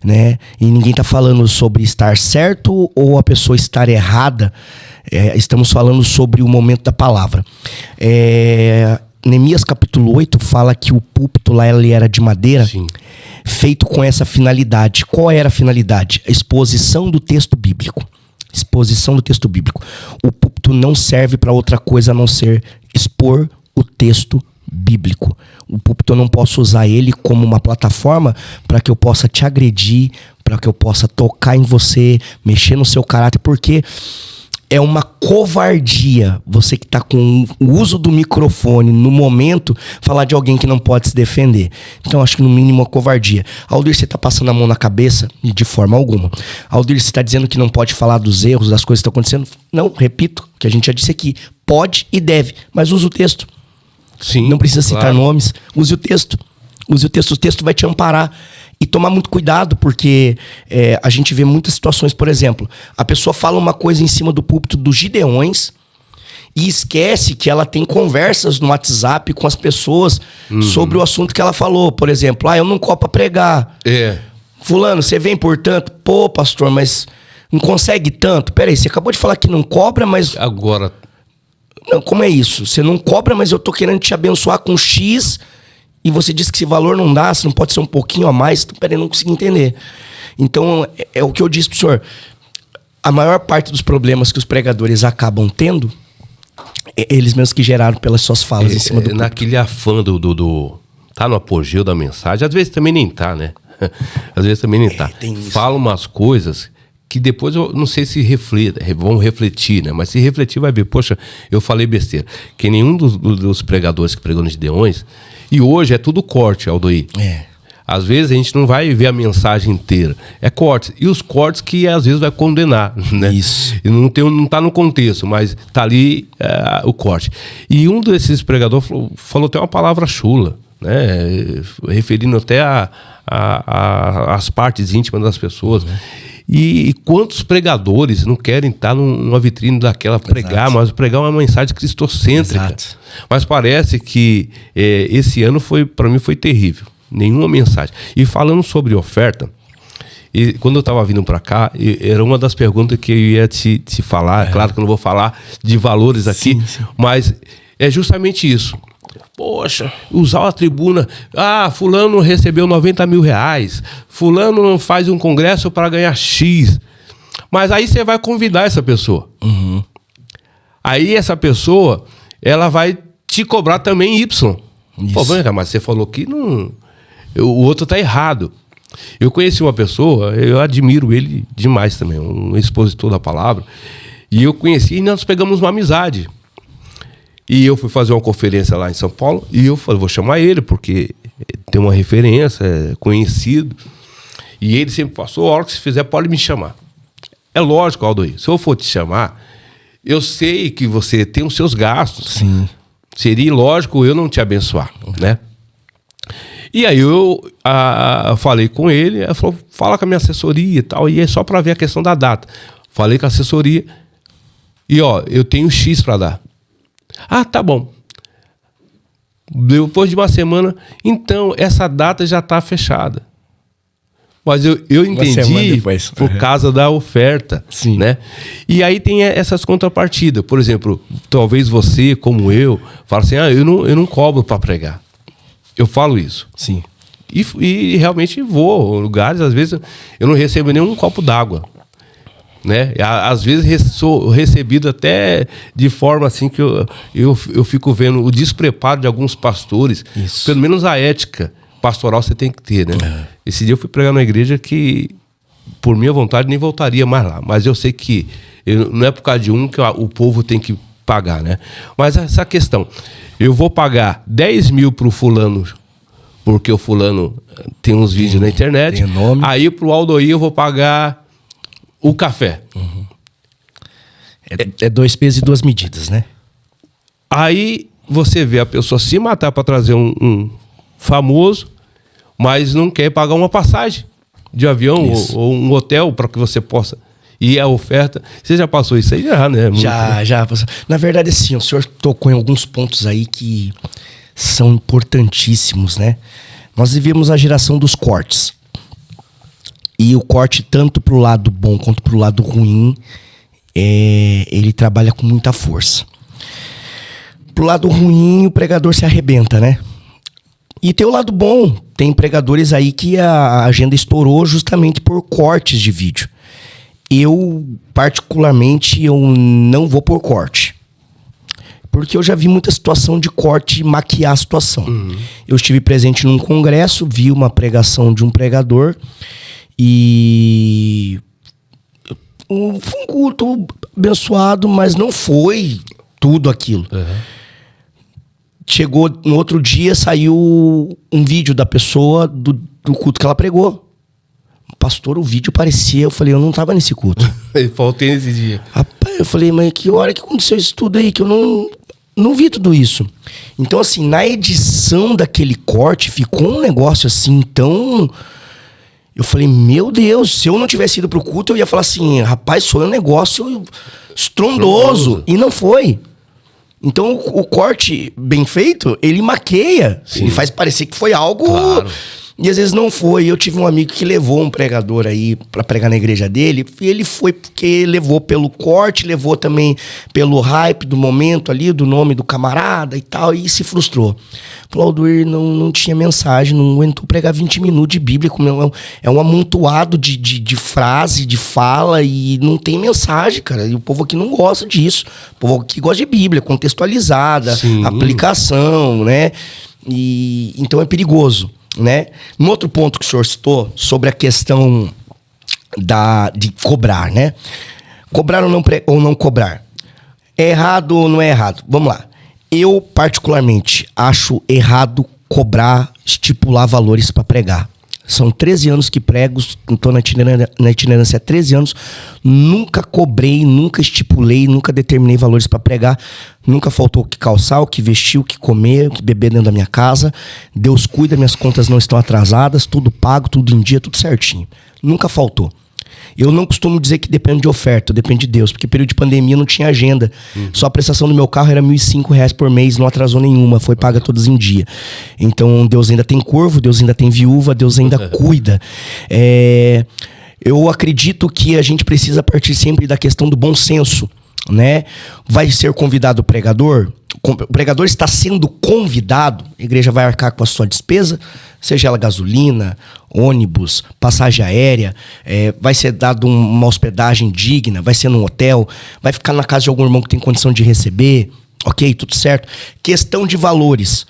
né? E ninguém está falando sobre estar certo ou a pessoa estar errada. Estamos falando sobre o momento da palavra. Neemias capítulo 8 fala que o púlpito lá ele era de madeira. Sim. Feito com essa finalidade. Qual era a finalidade? A exposição do texto bíblico. Exposição do texto bíblico. O púlpito não serve para outra coisa a não ser expor o texto bíblico. O púlpito eu não posso usar ele como uma plataforma para que eu possa te agredir, para que eu possa tocar em você, mexer no seu caráter, porque é uma covardia você que tá com o uso do microfone no momento falar de alguém que não pode se defender. Então acho que no mínimo uma covardia. Aldir, você tá passando a mão na cabeça? De forma alguma. Aldir, você tá dizendo que não pode falar dos erros, das coisas que estão acontecendo? Não, repito, que a gente já disse aqui. Pode e deve, mas use o texto. Sim, não precisa citar claro. nomes. Use o texto. Use o texto vai te amparar. E tomar muito cuidado, porque a gente vê muitas situações, por exemplo, a pessoa fala uma coisa em cima do púlpito dos Gideões e esquece que ela tem conversas no WhatsApp com as pessoas sobre o assunto que ela falou. Por exemplo, eu não copo pra pregar. Fulano, você vem por tanto? Pô, pastor, mas não consegue tanto? Peraí, você acabou de falar que não cobra, mas... Agora... Não, como é isso? Você não cobra, mas eu tô querendo te abençoar com X... E você disse que esse valor não dá, se não pode ser um pouquinho a mais. Peraí, não consigo entender. Então, é o que eu disse pro senhor. A maior parte dos problemas que os pregadores acabam tendo, eles mesmos que geraram pelas suas falas em cima do púlpito. Naquele afã tá no apogeu da mensagem. Às vezes também nem tá, né? Às vezes também nem tá. Fala umas coisas que depois eu não sei se vão refletir, né? Mas se refletir vai ver, poxa, eu falei besteira. Que nenhum dos pregadores que pregou nos Gideões... E hoje é tudo corte, Aldoí. Às vezes a gente não vai ver a mensagem inteira. É corte. E os cortes que às vezes vai condenar, né? Isso. E não tá no contexto, mas tá ali o corte. E um desses pregadores falou até uma palavra chula, né? Referindo até as partes íntimas das pessoas. E quantos pregadores não querem estar numa vitrine daquela pregar, mas pregar uma mensagem cristocêntrica. Exato. Mas parece que esse ano para mim foi terrível. Nenhuma mensagem. E falando sobre oferta, quando eu estava vindo para cá, era uma das perguntas que eu ia te falar. Claro que eu não vou falar de valores aqui, sim. Mas é justamente isso. Poxa, usar a tribuna. Fulano recebeu 90 mil reais. Fulano faz um congresso para ganhar X. Mas aí você vai convidar essa pessoa. Aí essa pessoa, ela vai te cobrar também Y. Pô, mas você falou que não... o outro tá errado. Eu conheci uma pessoa, eu admiro ele demais também, um expositor da palavra. E eu conheci e nós pegamos uma amizade. E eu fui fazer uma conferência lá em São Paulo e eu falei, vou chamar ele, porque tem uma referência, é conhecido. E ele sempre passou, a hora que você fizer, pode me chamar. É lógico, Aldoí, se eu for te chamar, eu sei que você tem os seus gastos. Sim. Seria ilógico eu não te abençoar, né? E aí eu falei com ele, ela falou, fala com a minha assessoria e tal, e é só para ver a questão da data. Falei com a assessoria e eu tenho X para dar. Tá bom. Depois de uma semana, então, essa data já está fechada. Mas eu entendi por causa da oferta. Sim. Né? E aí tem essas contrapartidas. Por exemplo, talvez você, como eu, fala assim, eu não cobro para pregar. Eu falo isso. Sim. E realmente vou a lugares, às vezes eu não recebo nenhum copo d'água. Né? Às vezes sou recebido até de forma assim que eu fico vendo o despreparo de alguns pastores. Isso. Pelo menos a ética pastoral você tem que ter, né? Esse dia eu fui pregar numa igreja que por minha vontade nem voltaria mais lá, mas eu sei que não é por causa de que o povo tem que pagar, né? Mas essa questão, eu vou pagar 10 mil pro fulano porque o fulano tem uns vídeos na internet, tem nome. Aí pro Aldoí eu vou pagar o café. É 2 pesos e 2 medidas, né? Aí você vê a pessoa se matar para trazer um famoso, mas não quer pagar uma passagem de avião ou um hotel para que você possa ir à oferta. Você já passou isso aí? Já, né? Já passou. Na verdade, assim, o senhor tocou em alguns pontos aí que são importantíssimos, né? Nós vivemos a geração dos cortes. E o corte, tanto pro lado bom quanto pro lado ruim, ele trabalha com muita força. Pro lado ruim, o pregador se arrebenta, né? E tem o lado bom. Tem pregadores aí que a agenda estourou justamente por cortes de vídeo. Eu, particularmente, eu não vou por corte. Porque eu já vi muita situação de corte maquiar a situação. Eu estive presente num congresso, vi uma pregação de um pregador... E foi um culto abençoado, mas não foi tudo aquilo. Chegou no outro dia, saiu um vídeo da pessoa do culto que ela pregou. Pastor, o vídeo parecia... Eu falei, eu não tava nesse culto. Faltei nesse dia. Rapaz, eu falei, mas que hora que aconteceu isso tudo aí? Que eu não vi tudo isso. Então, assim, na edição daquele corte, ficou um negócio assim, tão... Eu falei, meu Deus, se eu não tivesse ido pro culto, eu ia falar assim, rapaz, foi um negócio estrondoso. E não foi. Então, o corte bem feito, ele maqueia. Sim. Ele faz parecer que foi algo... Claro. E às vezes não foi. Eu tive um amigo que levou um pregador aí pra pregar na igreja dele. E ele foi porque levou pelo corte, levou também pelo hype do momento ali, do nome do camarada e tal. E se frustrou. Falou, Aldoir, não tinha mensagem, não aguentou pregar 20 minutos de Bíblia. É um amontoado de frase, de fala e não tem mensagem, cara. E o povo aqui não gosta disso. O povo aqui gosta de Bíblia, contextualizada, sim, aplicação, né? E então é perigoso. Né? Um outro ponto que o senhor citou sobre a questão de cobrar, né? Cobrar ou não cobrar. É errado ou não é errado? Vamos lá. Eu, particularmente, acho errado cobrar, estipular valores para pregar. São 13 anos que prego, estou na itinerância há 13 anos, nunca cobrei, nunca estipulei, nunca determinei valores para pregar, nunca faltou o que calçar, o que vestir, o que comer, o que beber dentro da minha casa. Deus cuida, minhas contas não estão atrasadas, tudo pago, tudo em dia, tudo certinho. Nunca faltou. Eu não costumo dizer que depende de oferta, depende de Deus, porque período de pandemia não tinha agenda. Só a prestação do meu carro era R$1.005 por mês, não atrasou nenhuma, foi paga todos em dia. Então Deus ainda tem corvo, Deus ainda tem viúva, Deus ainda cuida. Eu acredito que a gente precisa partir sempre da questão do bom senso, né? Vai ser convidado o pregador? O pregador está sendo convidado, a igreja vai arcar com a sua despesa, seja ela gasolina, ônibus, passagem aérea, vai ser dado uma hospedagem digna, vai ser num hotel, vai ficar na casa de algum irmão que tem condição de receber, ok, tudo certo. Questão de valores.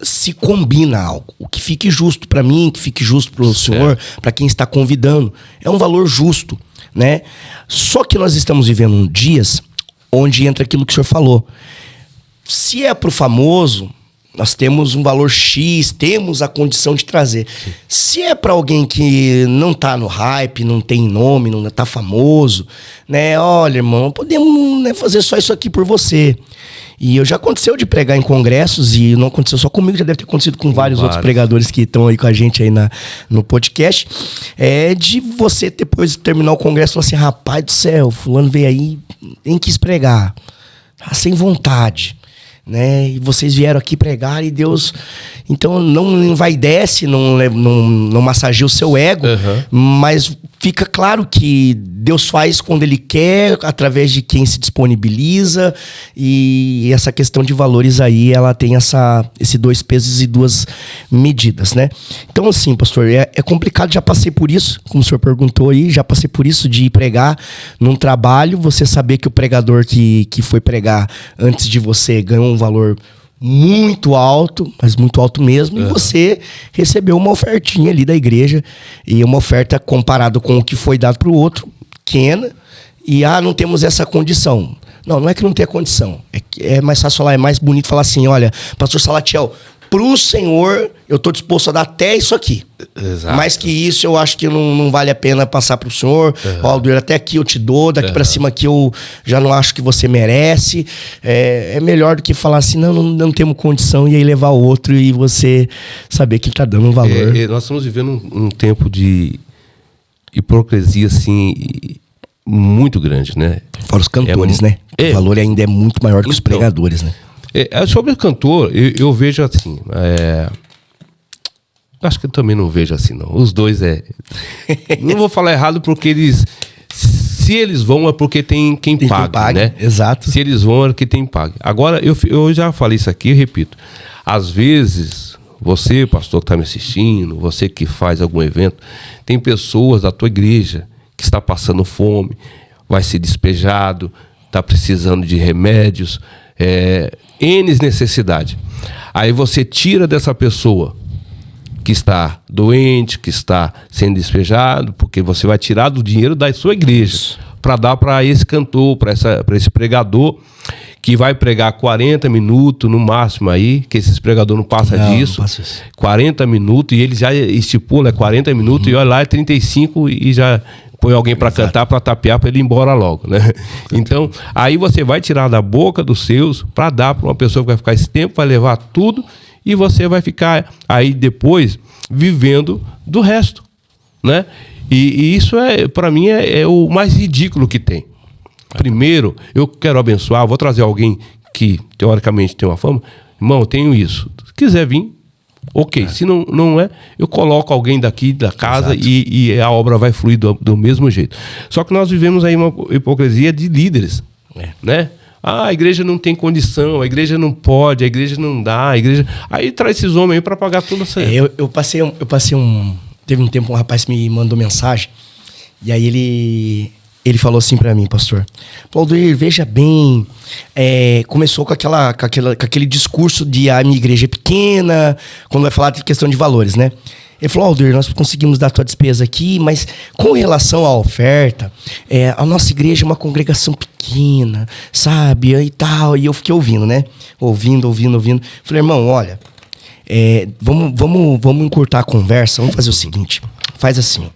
Se combina algo, o que fique justo para mim, que fique justo para o senhor, para quem está convidando, é um valor justo, né? Só que nós estamos vivendo dias onde entra aquilo que o senhor falou. Se é pro famoso, nós temos um valor X, temos a condição de trazer. Sim. Se é para alguém que não tá no hype, não tem nome, não tá famoso, né? Olha, irmão, podemos, né, fazer só isso aqui por você. E já aconteceu de pregar em congressos, e não aconteceu só comigo, já deve ter acontecido com vários outros pregadores que estão aí com a gente aí no podcast. De você, depois de terminar o congresso, falar assim, rapaz do céu, fulano veio aí, nem quis pregar, tá sem vontade. Né? E vocês vieram aqui pregar e Deus... Então não envaidece, não massageia o seu ego, mas fica claro que Deus faz quando Ele quer, através de quem se disponibiliza, e essa questão de valores aí, ela tem esse 2 pesos e 2 medidas, né? Então assim, pastor, é complicado, já passei por isso, como o senhor perguntou aí, já passei por isso de pregar num trabalho, você saber que o pregador que foi pregar antes de você ganhou um valor muito alto, mas muito alto mesmo, e você recebeu uma ofertinha ali da igreja, e uma oferta comparado com o que foi dado para o outro, pequena, e não temos essa condição. Não é que não tem a condição, é mais fácil falar, é mais bonito falar assim, olha, pastor Salatiel, pro Senhor, eu tô disposto a dar até isso aqui. Exato. Mais que isso, eu acho que não vale a pena passar pro Senhor. Aldoir, até aqui eu te dou, daqui pra cima aqui eu já não acho que você merece. É melhor do que falar assim, não temos condição, e aí levar o outro e você saber que ele tá dando um valor. Nós estamos vivendo um tempo de hipocrisia, assim, muito grande, né? Fora os cantores, né? O valor ainda é muito maior que os pregadores, né? Sobre o cantor, eu vejo assim. Acho que eu também não vejo assim, não. Os dois não vou falar errado, porque se eles vão é porque tem quem paga, né? Exato. Se eles vão é porque tem paga. Agora, eu já falei isso aqui, eu repito. Às vezes, você, pastor que está me assistindo, você que faz algum evento, tem pessoas da tua igreja que está passando fome, vai ser despejado, está precisando de remédios, N necessidade. Aí você tira dessa pessoa que que está doente, que está sendo despejado, porque você vai tirar do dinheiro da sua igreja para dar para esse cantor, para esse pregador, que vai pregar 40 minutos no máximo aí, que esses pregadores não passam disso. Não passa isso. 40 minutos, e ele já estipula 40 minutos, e olha lá, é 35 e já põe alguém para cantar, para tapear, para ele ir embora logo, né? Então, aí você vai tirar da boca dos seus para dar para uma pessoa que vai ficar esse tempo, vai levar tudo, e você vai ficar aí depois vivendo do resto, né? E isso para mim é o mais ridículo que tem. Primeiro, eu quero abençoar, vou trazer alguém que teoricamente tem uma fama. Irmão, eu tenho isso. Se quiser vir, ok. Se não é, eu coloco alguém daqui da casa e a obra vai fluir do mesmo jeito. Só que nós vivemos aí uma hipocrisia de líderes, né? Ah, a igreja não tem condição, a igreja não pode, a igreja não dá, a igreja... Aí traz esses homens aí para pagar tudo isso aí. Eu passei um... Teve um tempo um rapaz me mandou mensagem, e aí ele falou assim pra mim, pastor: Aldir, veja bem, começou com aquele discurso de a minha igreja é pequena, quando vai falar de questão de valores, né? Ele falou: Aldir, nós conseguimos dar a tua despesa aqui, mas com relação à oferta, a nossa igreja é uma congregação pequena, sabe? E tal. E eu fiquei ouvindo, né? Ouvindo. Falei: irmão, olha, vamos encurtar a conversa, vamos fazer o seguinte. Faz assim,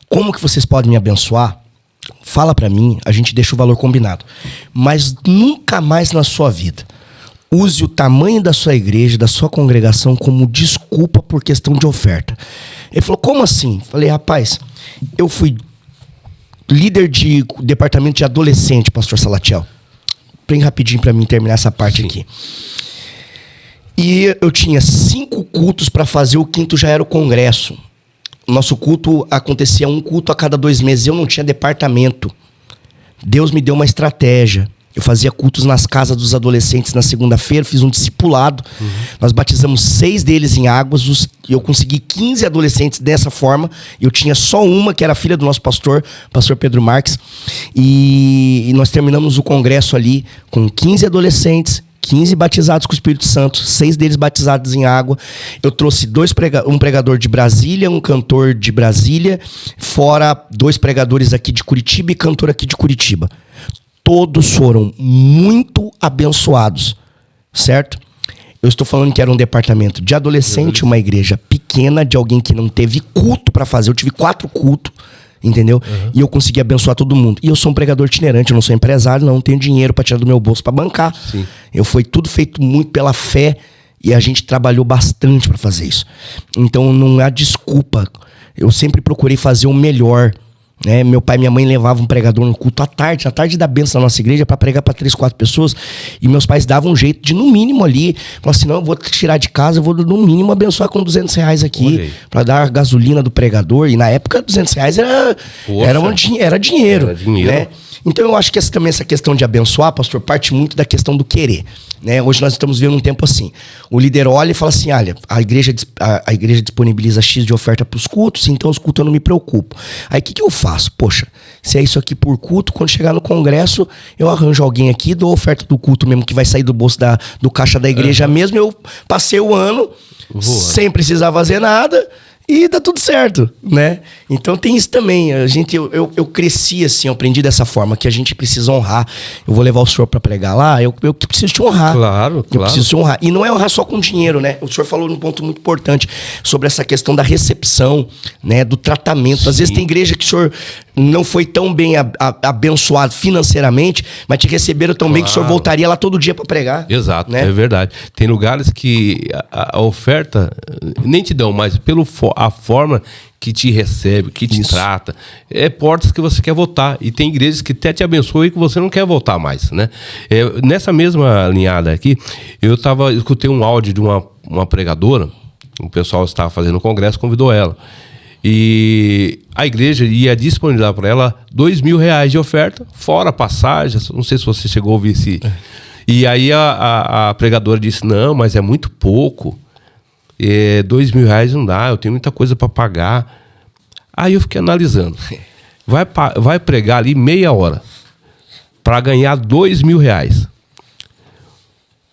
como que vocês podem me abençoar? Fala pra mim, a gente deixa o valor combinado. Mas nunca mais na sua vida use o tamanho da sua igreja, da sua congregação, como desculpa por questão de oferta. Ele falou: como assim? Falei: rapaz, eu fui líder de departamento de adolescente, pastor Salatiel. Bem rapidinho pra mim terminar essa parte aqui. E eu tinha 5 cultos para fazer, o 5º já era o congresso. Nosso culto acontecia um culto a cada 2 meses. Eu não tinha departamento. Deus me deu uma estratégia. Eu fazia cultos nas casas dos adolescentes na segunda-feira, fiz um discipulado. Nós batizamos 6 deles em águas. Eu consegui 15 adolescentes dessa forma. Eu tinha só uma, que era filha do nosso pastor Pedro Marques. E nós terminamos o congresso ali com 15 adolescentes, 15 batizados com o Espírito Santo, 6 deles batizados em água. Eu trouxe um pregador de Brasília, um cantor de Brasília, fora 2 pregadores aqui de Curitiba e cantor aqui de Curitiba. Todos foram muito abençoados, certo? Eu estou falando que era um departamento de adolescente, uma igreja pequena, de alguém que não teve culto para fazer. Eu tive 4 cultos, entendeu? E eu consegui abençoar todo mundo. E eu sou um pregador itinerante, eu não sou empresário, não tenho dinheiro para tirar do meu bolso para bancar. Sim. Foi tudo feito muito pela fé e a gente trabalhou bastante para fazer isso. Então não há desculpa. Eu sempre procurei fazer o melhor, né? Meu pai e minha mãe levavam um pregador no culto à tarde da bênção da nossa igreja para pregar para 3, 4 pessoas, e meus pais davam um jeito de, no mínimo ali, falaram assim: não, eu vou tirar de casa, eu vou no mínimo abençoar com R$200 aqui para dar a gasolina do pregador. E na época R$200 era dinheiro, né? Então eu acho que essa questão de abençoar, pastor, parte muito da questão do querer, né? Hoje nós estamos vivendo um tempo assim. O líder olha e fala assim: olha, a igreja disponibiliza X de oferta para os cultos, então os cultos eu não me preocupo. Aí o que eu faço? Poxa, se é isso aqui por culto, quando chegar no congresso, eu arranjo alguém aqui, dou a oferta do culto mesmo, que vai sair do bolso do caixa da igreja mesmo. Eu passei o ano sem precisar fazer nada. E dá tudo certo, né? Então tem isso também. Eu cresci assim, eu aprendi dessa forma, que a gente precisa honrar. Eu vou levar o senhor para pregar lá, eu preciso te honrar. Claro. Eu preciso te honrar. E não é honrar só com dinheiro, né? O senhor falou num ponto muito importante sobre essa questão da recepção, né? Do tratamento. Sim. Às vezes tem igreja que o senhor não foi tão bem abençoado financeiramente, mas te receberam tão bem que o senhor voltaria lá todo dia para pregar. Exato, né? É verdade. Tem lugares que a oferta nem te dão, mas a forma que te recebe, que te trata, portas que você quer voltar. E tem igrejas que até te abençoam e que você não quer voltar mais, né? Nessa mesma linhada aqui, eu escutei um áudio de uma pregadora, o pessoal estava fazendo um congresso, convidou ela. E a igreja ia disponibilizar para ela R$2.000 de oferta, fora passagem. Não sei se você chegou a ouvir esse. E aí a pregadora disse: não, mas é muito pouco. R$2.000 não dá, eu tenho muita coisa para pagar. Aí eu fiquei analisando. Vai pregar ali meia hora para ganhar R$2.000.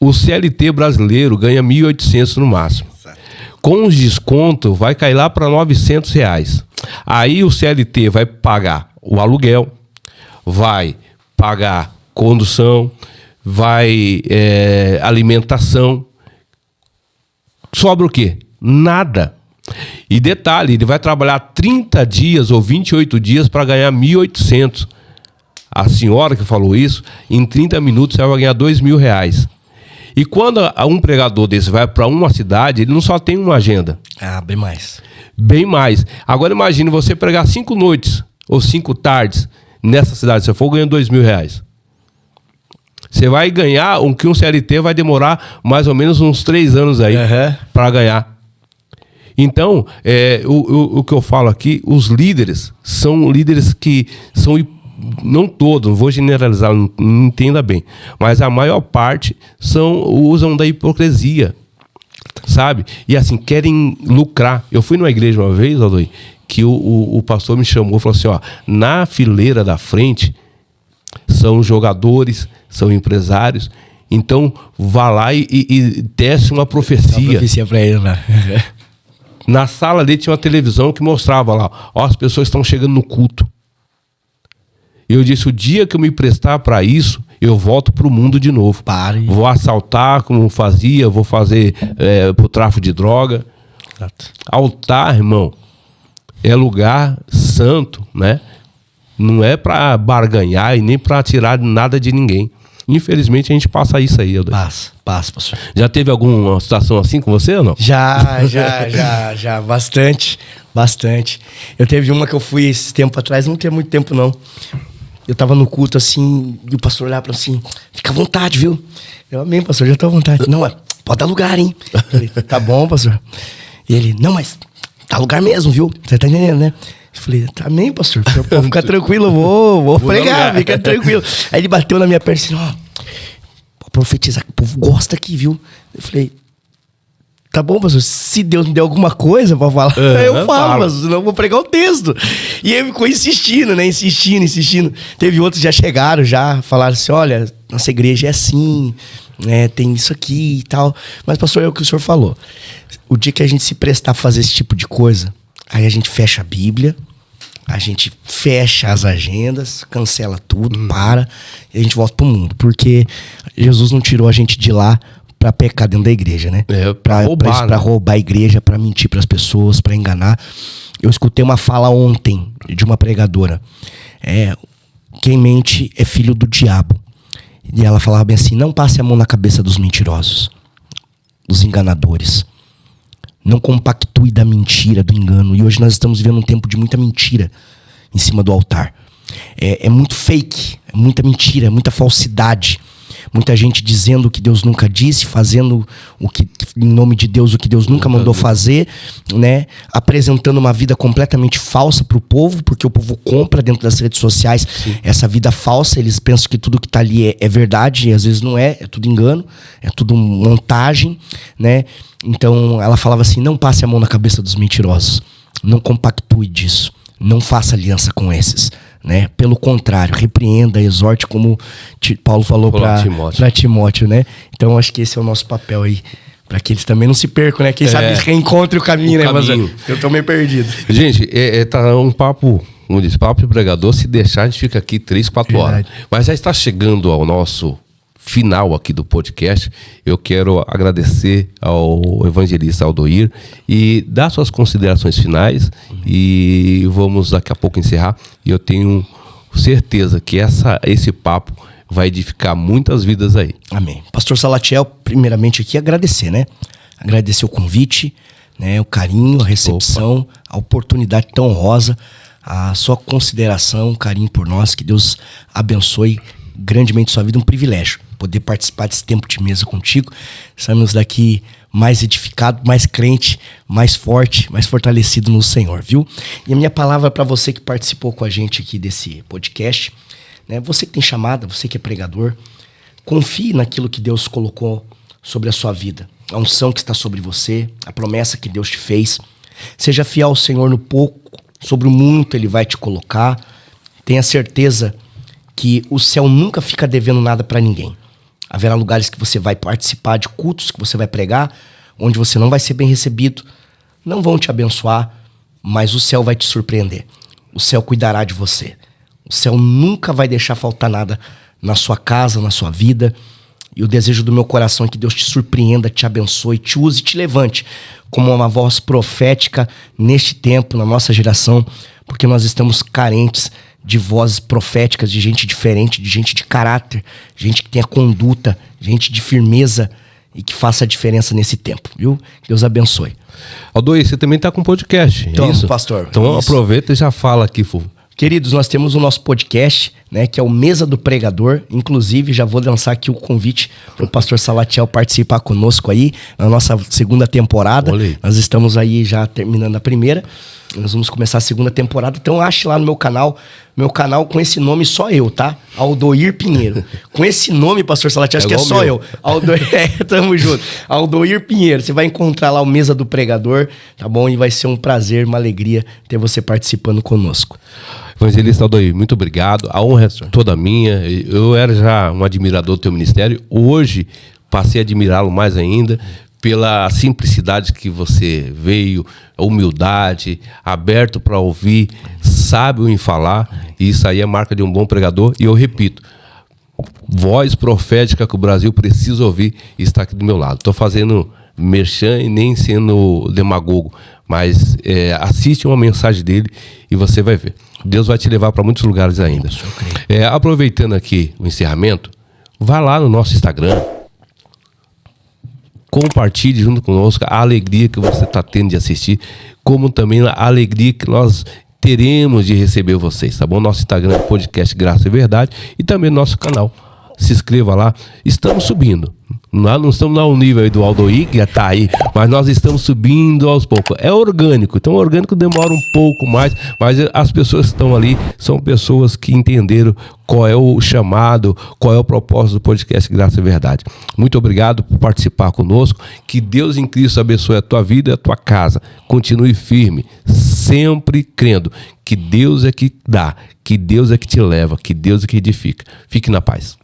O CLT brasileiro ganha 1.800 no máximo. Com os descontos, vai cair lá para R$900. Aí o CLT vai pagar o aluguel, vai pagar condução, vai alimentação. Sobra o quê? Nada. E detalhe, ele vai trabalhar 30 dias ou 28 dias para ganhar 1.800. A senhora que falou isso, em 30 minutos ela vai ganhar R$2.000. E quando um pregador desse vai para uma cidade, ele não só tem uma agenda. Ah, bem mais. Bem mais. Agora imagine você pregar 5 noites ou 5 tardes nessa cidade. Se for ganhando R$2.000. Você vai ganhar o que um CLT vai demorar mais ou menos uns 3 anos aí para ganhar. Então, o que eu falo aqui, os líderes são líderes que são, não todos, não vou generalizar, não entenda bem, mas a maior parte usam da hipocrisia, sabe? E assim, querem lucrar. Eu fui numa igreja uma vez, Aldoir, que o pastor me chamou e falou assim, ó, na fileira da frente são jogadores, são empresários, então vá lá e teste uma profecia. Uma profecia pra ele, né? Na sala dele tinha uma televisão que mostrava lá, ó, as pessoas estão chegando no culto. Eu disse, o dia que eu me prestar para isso, eu volto pro mundo de novo. Pare. Vou assaltar como fazia, vou fazer pro tráfico de droga. Exato. Altar, irmão, é lugar santo, né? Não é para barganhar e nem para tirar nada de ninguém. Infelizmente a gente passa isso aí, Aldoir. Passa, pastor. Já teve alguma situação assim com você ou não? Já, bastante. Eu teve uma que eu fui esse tempo atrás, não tem muito tempo não. Eu tava no culto assim, e o pastor olhava pra mim assim, fica à vontade, viu? Eu, amém, pastor, já tô à vontade. Não, pode dar lugar, hein? Falei, tá bom, pastor. E ele, não, mas dá lugar mesmo, viu? Você tá entendendo, né? Eu falei, tá bem, pastor, pode ficar tranquilo, eu vou pregar, fica tranquilo. Aí ele bateu na minha perna assim, ó, profetizar, que o povo gosta aqui, viu? Eu falei, tá bom, pastor, se Deus me der alguma coisa pra falar, eu falo, mas senão eu vou pregar o texto. E ele ficou insistindo, né? Insistindo. Teve outros que já chegaram, falaram assim, olha, nossa igreja é assim, né? Tem isso aqui e tal. Mas, pastor, é o que o senhor falou. O dia que a gente se prestar a fazer esse tipo de coisa, aí a gente fecha a Bíblia, a gente fecha as agendas, cancela tudo, para, e a gente volta pro mundo. Porque Jesus não tirou a gente de lá pra pecar dentro da igreja, né? Pra roubar a igreja, pra mentir pras pessoas, pra enganar. Eu escutei uma fala ontem de uma pregadora. Quem mente é filho do diabo. E ela falava bem assim, não passe a mão na cabeça dos mentirosos, dos enganadores. Não compactue da mentira, do engano. E hoje nós estamos vivendo um tempo de muita mentira em cima do altar. É muito fake, é muita mentira, é muita falsidade. Muita gente dizendo o que Deus nunca disse, fazendo em nome de Deus o que Deus nunca mandou fazer, né? Apresentando uma vida completamente falsa pro povo, porque o povo compra dentro das redes sociais essa vida falsa. Eles pensam que tudo que tá ali é verdade, e às vezes não é tudo engano, é tudo montagem, né? Então ela falava assim, não passe a mão na cabeça dos mentirosos, não compactue disso, não faça aliança com esses, né? Pelo contrário, repreenda, exorte, como Paulo falou para Timóteo, né? Então acho que esse é o nosso papel aí, para que eles também não se percam, né? Quem sabe reencontre o caminho, né? Mas eu tô meio perdido. Gente, tá um papo, como diz, papo de pregador, se deixar a gente fica aqui 3, 4 horas. Mas já está chegando ao nosso final aqui do podcast. Eu quero agradecer ao evangelista Aldoir e dar suas considerações finais, e vamos daqui a pouco encerrar. E eu tenho certeza que esse papo vai edificar muitas vidas aí. Amém. Pastor Salatiel, primeiramente aqui agradecer, né? Agradecer o convite, né? O carinho, a recepção, a oportunidade tão honrosa, a sua consideração, carinho por nós. Que Deus abençoe grandemente sua vida. Um privilégio poder participar desse tempo de mesa contigo. Saímos daqui mais edificado, mais crente, mais forte, mais fortalecido no Senhor, viu? E a minha palavra para você que participou com a gente aqui desse podcast, né? Você que tem chamada, você que é pregador, confie naquilo que Deus colocou sobre a sua vida. A unção que está sobre você, a promessa que Deus te fez. Seja fiel ao Senhor no pouco, sobre o muito Ele vai te colocar. Tenha certeza que o céu nunca fica devendo nada para ninguém. Haverá lugares que você vai participar de cultos, que você vai pregar, onde você não vai ser bem recebido, não vão te abençoar, mas o céu vai te surpreender. O céu cuidará de você. O céu nunca vai deixar faltar nada na sua casa, na sua vida. E o desejo do meu coração é que Deus te surpreenda, te abençoe, te use e te levante como uma voz profética neste tempo, na nossa geração, porque nós estamos carentes de vozes proféticas, de gente diferente, de gente de caráter, gente que tenha conduta, gente de firmeza e que faça a diferença nesse tempo, viu? Deus abençoe. Aldoir, você também está com podcast, Então, é isso? pastor. Então isso. aproveita e já fala aqui, Fulvio. Queridos, nós temos o nosso podcast, né, que é o Mesa do Pregador. Inclusive, já vou lançar aqui o convite para o pastor Salatiel participar conosco aí na nossa segunda temporada. Olhei. Nós estamos aí já terminando a primeira. Nós vamos começar a segunda temporada. Então, ache lá no meu canal com esse nome só eu, tá? Aldoir Pinheiro. Com esse nome, pastor Salatiel, acho que é só eu. Tamo junto. Aldoir Pinheiro. Você vai encontrar lá o Mesa do Pregador, tá bom? E vai ser um prazer, uma alegria ter você participando conosco. Evangelista Aldoir, muito obrigado. A honra é toda minha. Eu era já um admirador do teu ministério. Hoje passei a admirá-lo mais ainda pela simplicidade que você veio, a humildade, aberto para ouvir, sábio em falar. E isso aí é marca de um bom pregador. E eu repito, voz profética que o Brasil precisa ouvir está aqui do meu lado. Estou fazendo merchan e nem sendo demagogo, mas assiste uma mensagem dele e você vai ver. Deus vai te levar para muitos lugares ainda. Aproveitando aqui o encerramento, vá lá no nosso Instagram, compartilhe junto conosco a alegria que você está tendo de assistir, como também a alegria que nós teremos de receber vocês, tá bom? Nosso Instagram é podcast Graça e Verdade e também nosso canal. Se inscreva lá. Estamos subindo. Nós não estamos no nível aí do Aldoir, que já está aí, mas nós estamos subindo aos poucos. É orgânico, então o orgânico demora um pouco mais, mas as pessoas que estão ali são pessoas que entenderam qual é o chamado, qual é o propósito do podcast Graça e Verdade. Muito obrigado por participar conosco. Que Deus em Cristo abençoe a tua vida e a tua casa. Continue firme, sempre crendo que Deus é que dá, que Deus é que te leva, que Deus é que edifica. Fique na paz.